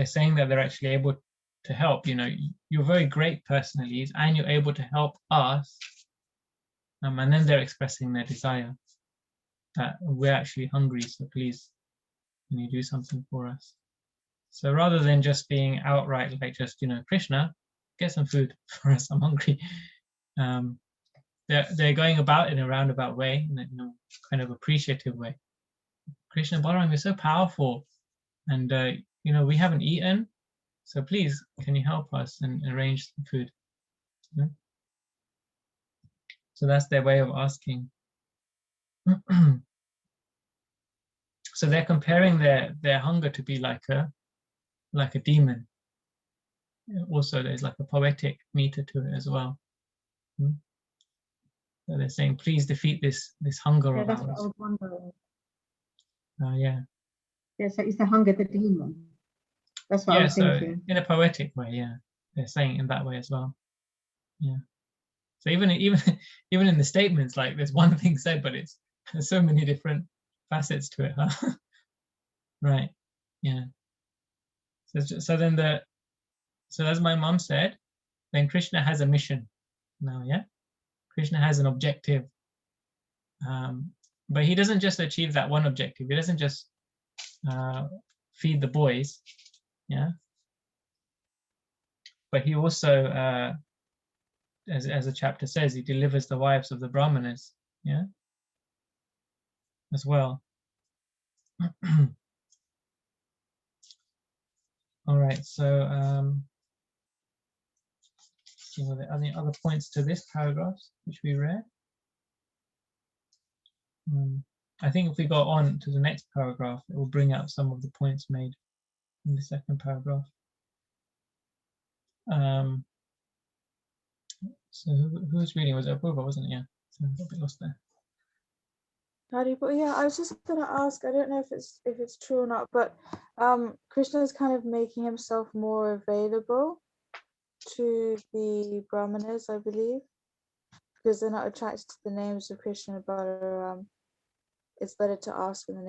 saying that they're actually able to help. You know, you're very great personally, and you're able to help us. And then they're expressing their desire that we're actually hungry, so please, can you do something for us? So rather than just being outright like, just, you know, Krishna, get some food for us, I'm hungry. They're going about in a roundabout way, in a, you know, kind of appreciative way. Krishna and Balaram, you're so powerful, and you know, we haven't eaten, so please, can you help us and arrange some food? Yeah. So that's their way of asking. So they're comparing their hunger to be like a demon. Also, there's like a poetic meter to it as well. So they're saying, please defeat this hunger of That's ours. what I was wondering. Yeah. Yeah, so is the hunger the demon? That's what I was thinking. In a poetic way, yeah. They're saying it in that way as well. Yeah. So even in the statements, like, there's one thing said, but there's so many different facets to it, huh? Right. Yeah. So then so as my mom said, then Krishna has a mission now, yeah? Krishna has an objective But he doesn't just achieve that one objective. He doesn't just feed the boys, yeah. But he also, as the chapter says, he delivers the wives of the Brahmanas, yeah, as well. All right, so see, were there any other points to this paragraph which we read? I think if we go on to the next paragraph, it will bring out some of the points made in the second paragraph. So who was reading? Was it Apurva, wasn't it? Yeah, so I got a bit lost there. Yeah, I was just gonna ask. I don't know if it's true or not, but Krishna is kind of making himself more available to the Brahmanas, I believe, because they're not attracted to the names of Krishna and Balaram. It's better to ask in the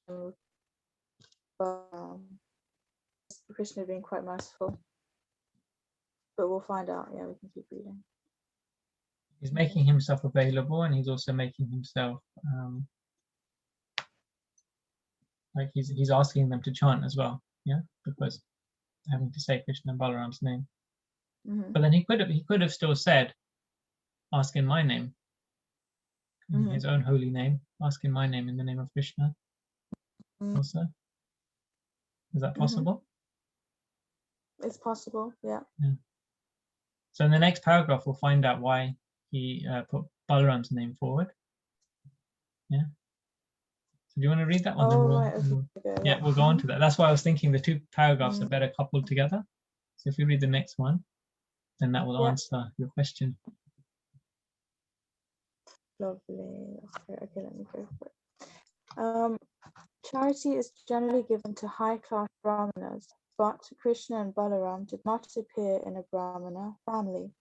name of Krishna being quite merciful. But we'll find out. Yeah, we can keep reading. He's making himself available, and he's also making himself like he's asking them to chant as well, yeah, because having to say Krishna and Balaram's name. But then he could have still said, "Ask in my name," in his own holy name. Ask in my name, in the name of Krishna. Also, is that possible? It's possible, yeah. So in the next paragraph, we'll find out why he put Balaram's name forward. Yeah. So do you want to read that one? Oh, right. Okay. Yeah, we'll go on to that. That's why I was thinking the two paragraphs are better coupled together. So if we read the next one, then that will answer your question. Lovely. Okay, let me go for it. Charity is generally given to high-class Brahmanas, but Krishna and Balaram did not appear in a Brahmana family.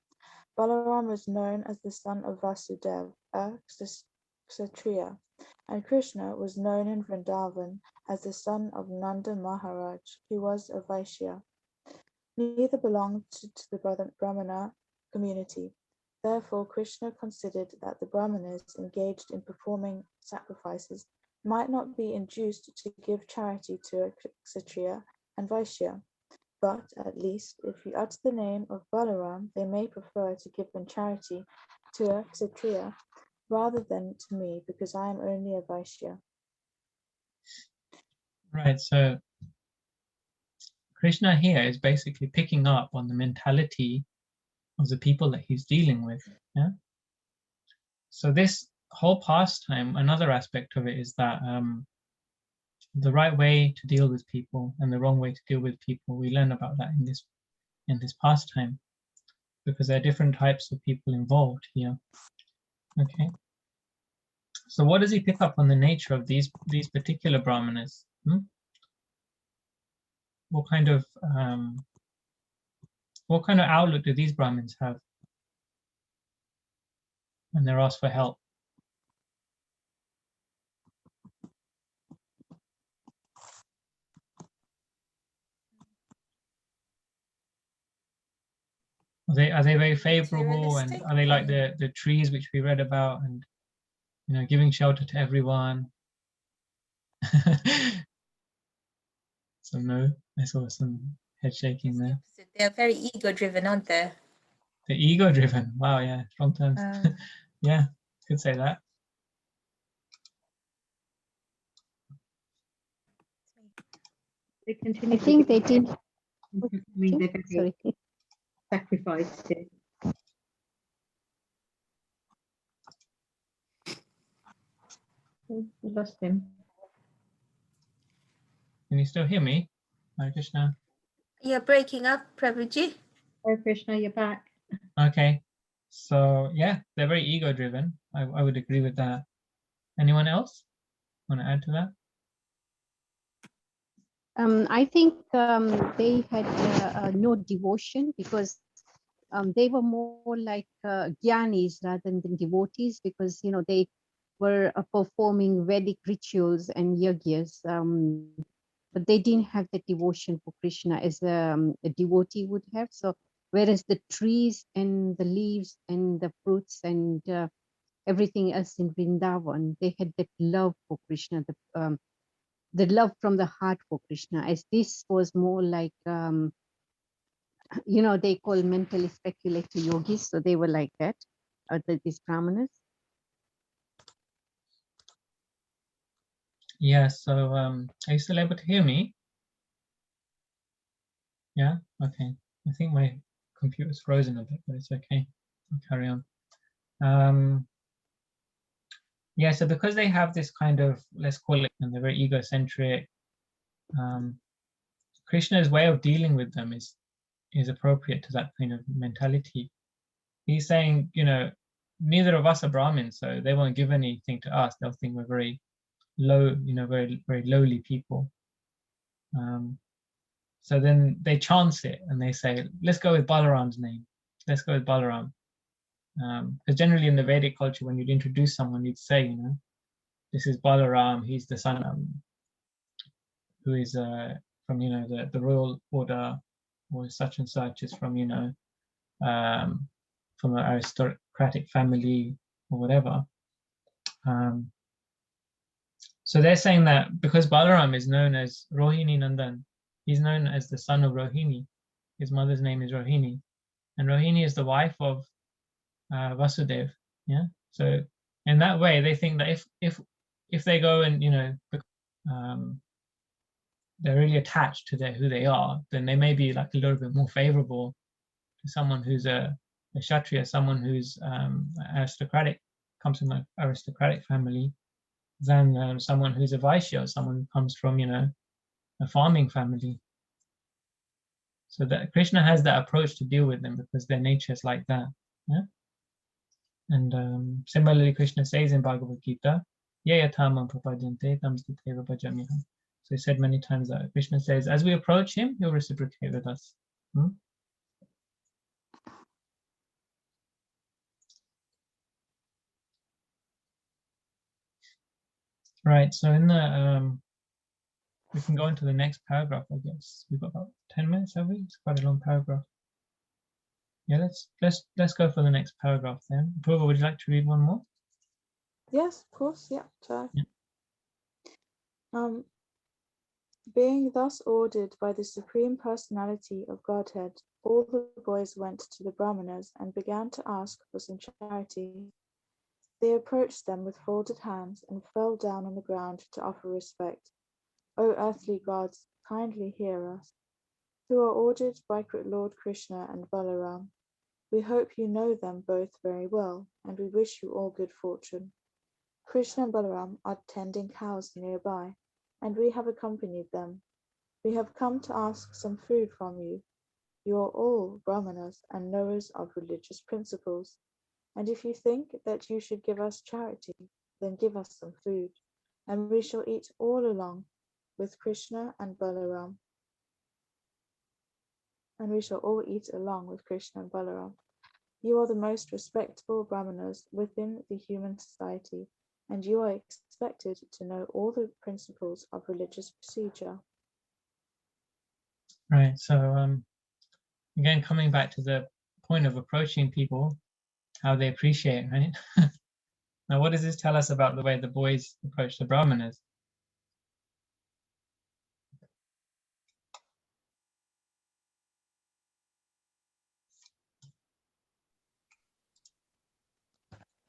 Balaram was known as the son of Vasudeva, a Kshatriya, and Krishna was known in Vrindavan as the son of Nanda Maharaj, who was a Vaishya. Neither belonged to the Brahmana community. Therefore, Krishna considered that the Brahmanas engaged in performing sacrifices might not be induced to give charity to a Kshatriya and Vaishya, but at least if you utter the name of Balaram, they may prefer to give them charity to a Kshatriya rather than to me, because I am only a Vaishya. Right, so Krishna here is basically picking up on the mentality of the people that he's dealing with. Yeah. So this whole pastime, another aspect of it is that the right way to deal with people and the wrong way to deal with people, we learn about that in this pastime, because there are different types of people involved here. Okay. So what does he pick up on the nature of these particular Brahmanas? What kind of outlook do these Brahmins have when they're asked for help? Are they very favorable, and are they like the trees which we read about, and giving shelter to everyone? So no, I saw some head shaking there. They're very ego-driven, aren't they? They're ego-driven. Wow, yeah, strong terms. Yeah, could say that. They continue. I think they did. Sorry. Sacrifice. We lost him. Can you still hear me? Hare Krishna. You're breaking up, Prabhuji. Hare Krishna, you're back. Okay, so yeah, they're very ego-driven. I would agree with that. Anyone else want to add to that? I think they had no devotion, because they were more like gyanis rather than devotees, because they were performing Vedic rituals and yagyas, but they didn't have the devotion for Krishna as a devotee would have. So whereas the trees and the leaves and the fruits and everything else in Vrindavan, they had that love for Krishna, the love from the heart for Krishna, as this was more like, they call mentally speculative yogis, so they were like that, these brahmanas. Yeah, so are you still able to hear me? Yeah, okay. I think my computer's frozen a bit, but it's okay. I'll carry on. Yeah, so because they have this kind of, let's call it, and they're very egocentric, Krishna's way of dealing with them is appropriate to that kind of mentality. He's saying, neither of us are Brahmins, so they won't give anything to us. They'll think we're very low, very, very lowly people. So then they chance it and they say, let's go with Balaram's name. Let's go with Balaram. Because generally in the Vedic culture, when you'd introduce someone, you'd say, this is Balaram, he's the son who is from, the royal order, or such and such is from, from an aristocratic family or whatever. So they're saying that because Balaram is known as Rohini Nandan, he's known as the son of Rohini. His mother's name is Rohini, and Rohini is the wife of Vasudev. Yeah. So in that way, they think that if they go and they're really attached to who they are, then they may be like a little bit more favorable to someone who's a Kshatriya, someone who's aristocratic, comes from an aristocratic family, than someone who's a Vaishya, someone who comes from a farming family. So that Krishna has that approach to deal with them because their nature is like that. Yeah. And similarly, Krishna says in Bhagavad Gita, "Yayatamam prapadyante tamstiteva bhajamiham." So he said many times that Krishna says, as we approach him, he'll reciprocate with us. Right. So in the we can go into the next paragraph, I guess. We've got about 10 minutes, have we? It's quite a long paragraph. Yeah, let's go for the next paragraph then. Purva, would you like to read one more? Yes, of course. Yeah, try. Yeah. Being thus ordered by the Supreme Personality of Godhead, all the boys went to the Brahmanas and began to ask for some charity. They approached them with folded hands and fell down on the ground to offer respect. O earthly gods, kindly hear us, who are ordered by Lord Krishna and Balaram. We hope you know them both very well, and we wish you all good fortune. Krishna and Balaram are tending cows nearby, and we have accompanied them. We have come to ask some food from you. You are all Brahmanas and knowers of religious principles, and if you think that you should give us charity, then give us some food, and we shall eat all along with Krishna and Balaram. And we shall all eat along with Krishna and Balaram. You are the most respectable Brahmanas within the human society, and you are expected to know all the principles of religious procedure. Right. So again, coming back to the point of approaching people, how they appreciate, right? Now, what does this tell us about the way the boys approach the Brahmanas?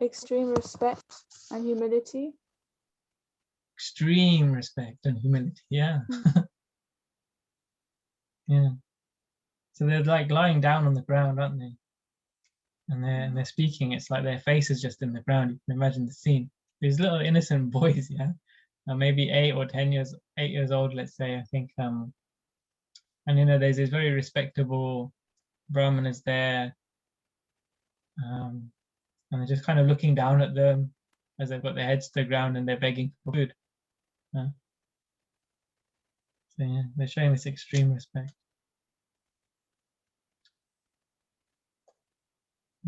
Extreme respect and humility. Extreme respect and humility. Yeah. Yeah. So they're like lying down on the ground, aren't they? And they're speaking. It's like their face is just in the ground. You can imagine the scene. These little innocent boys, yeah, maybe 8 or 10 years, 8 years old, let's say. I think, and there's these very respectable Brahmanas there, and they're just kind of looking down at them as they've got their heads to the ground and they're begging for food. So yeah, they're showing this extreme respect.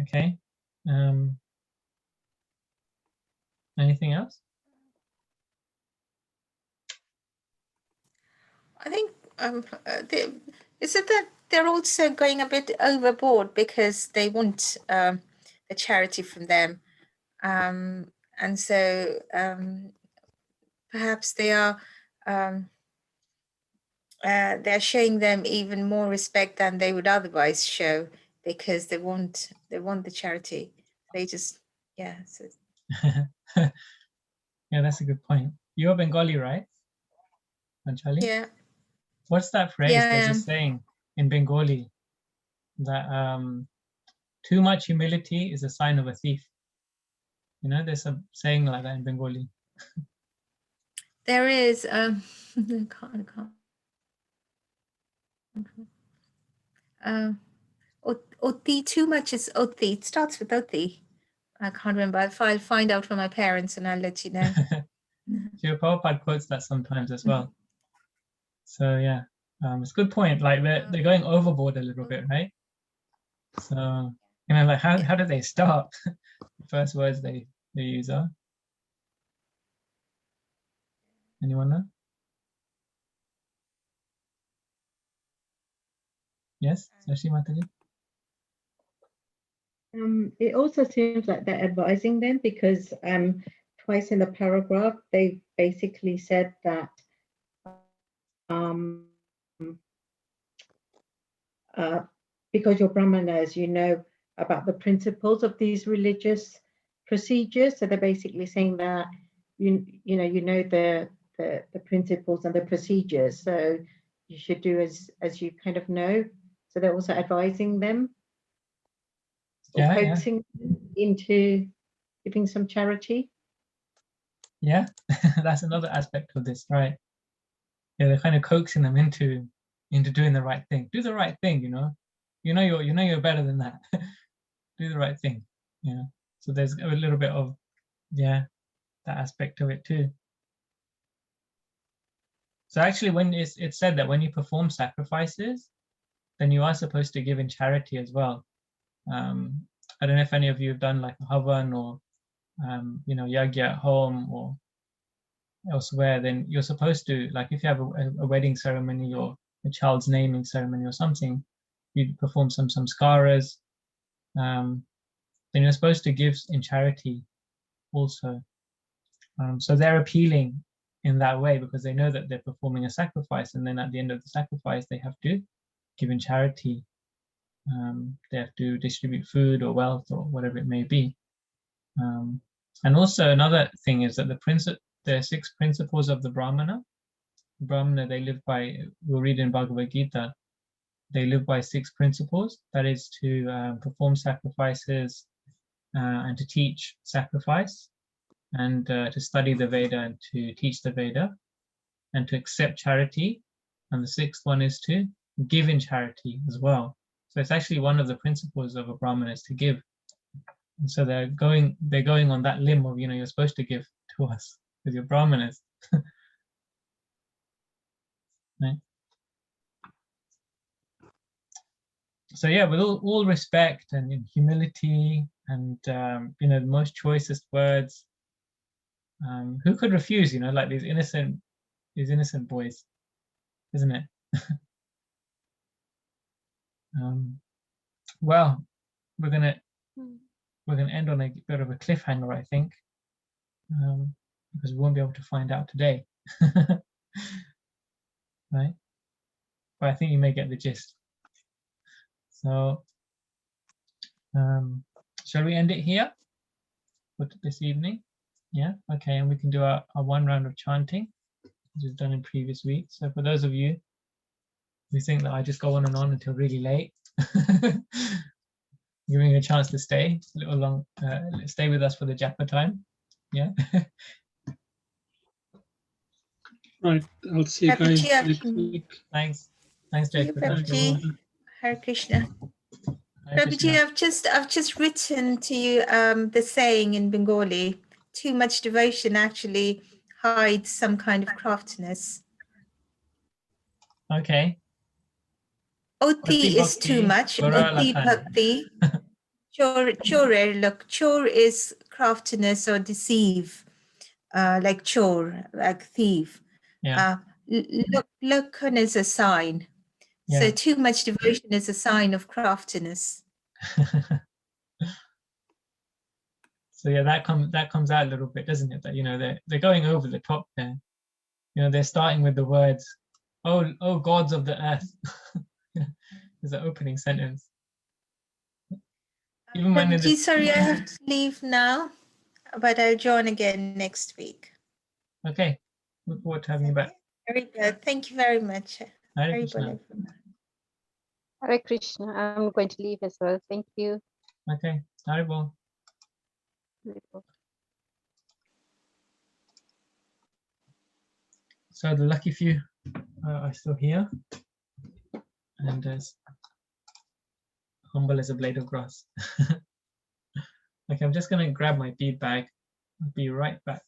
Okay. Anything else? I think is it that they're also going a bit overboard because they want the charity from them. And so perhaps they are they're showing them even more respect than they would otherwise show because they want the charity. They just So. Yeah, that's a good point. You're Bengali, right, Anjali? Yeah. What's that phrase? Yeah, I There's a am. saying in Bengali that too much humility is a sign of a thief. You know, there's a saying like that in Bengali. There is I can't. Oti, too much is Oti. It starts with Oti. I can't remember. I'll find out from my parents and I'll let you know. Srila Prabhupada quotes that sometimes as well. So yeah, it's a good point. Like they're going overboard a little bit, right? So you know, like how do they start? The first words they use are. Anyone know? Yes, Sashi Mataji. It also seems like they're advising them because twice in the paragraph they basically said that because you're Brahmanas, you know about the principles of these religious procedures. So they're basically saying that you know the principles and the procedures. So you should do as you kind of know. So they're also advising them or coaxing them into giving some charity. Yeah, that's another aspect of this, right? Yeah, they're kind of coaxing them into doing the right thing. Do the right thing, you know. You're better than that. Do the right thing, you know. So there's a little bit of that aspect of it too. So actually, when it's said that when you perform sacrifices, then you are supposed to give in charity as well. I don't know if any of you have done like a havan or yagya at home or elsewhere. Then you're supposed to, like, if you have a wedding ceremony or a child's naming ceremony or something, you perform some samskaras. Then you're supposed to give in charity also. So they're appealing in that way because they know that they're performing a sacrifice, and then at the end of the sacrifice they have to give in charity. They have to distribute food or wealth or whatever it may be. And also another thing is that there are 6 principles of the Brahmana. The Brahmana, they live by, we'll read in Bhagavad Gita, they live by 6 principles. That is to perform sacrifices and to teach sacrifice, and to study the Veda and to teach the Veda, and to accept charity. And the 6th one is to give in charity as well. So it's actually one of the principles of a Brahmana is to give. And so they're going on that limb of, you're supposed to give to us because you're Brahmanas. Right? So yeah, with all respect and humility and the most choicest words, who could refuse? Like these innocent boys, isn't it? Well, we're gonna end on a bit of a cliffhanger, I think, because we won't be able to find out today, right? But I think you may get the gist. So, shall we end it here for this evening? Yeah, okay, and we can do our 1 round of chanting, which we've done in previous weeks. So for those of you who think that I just go on and on until really late, giving you a chance to stay a little long, stay with us for the japa time. Yeah. Right, I'll see you guys next week. Thanks, Jay. Hare Krishna. Hare Krishna. Prabhuji, I've just written to you the saying in Bengali. Too much devotion actually hides some kind of craftiness. Okay. Oti is too much. Oti bhakti. Chor is craftiness or deceive, like chor, like thief. Yeah. Lakhan is a sign. Yeah. So too much devotion is a sign of craftiness. So yeah, that comes out a little bit, doesn't it? That, you know, they're going over the top there. You know, they're starting with the words, "Oh gods of the earth." Is the opening sentence. Even when in the, Sorry, I have to leave now, but I'll join again next week. okay, look forward to having you back. Very good. Thank you very much. Hare Very Krishna. good. Hare Krishna. I'm going to leave as well. Thank you. Okay, Haribol. So the lucky few are still here, and as humble as a blade of grass. Okay, I'm just gonna grab my bead bag. I'll be right back.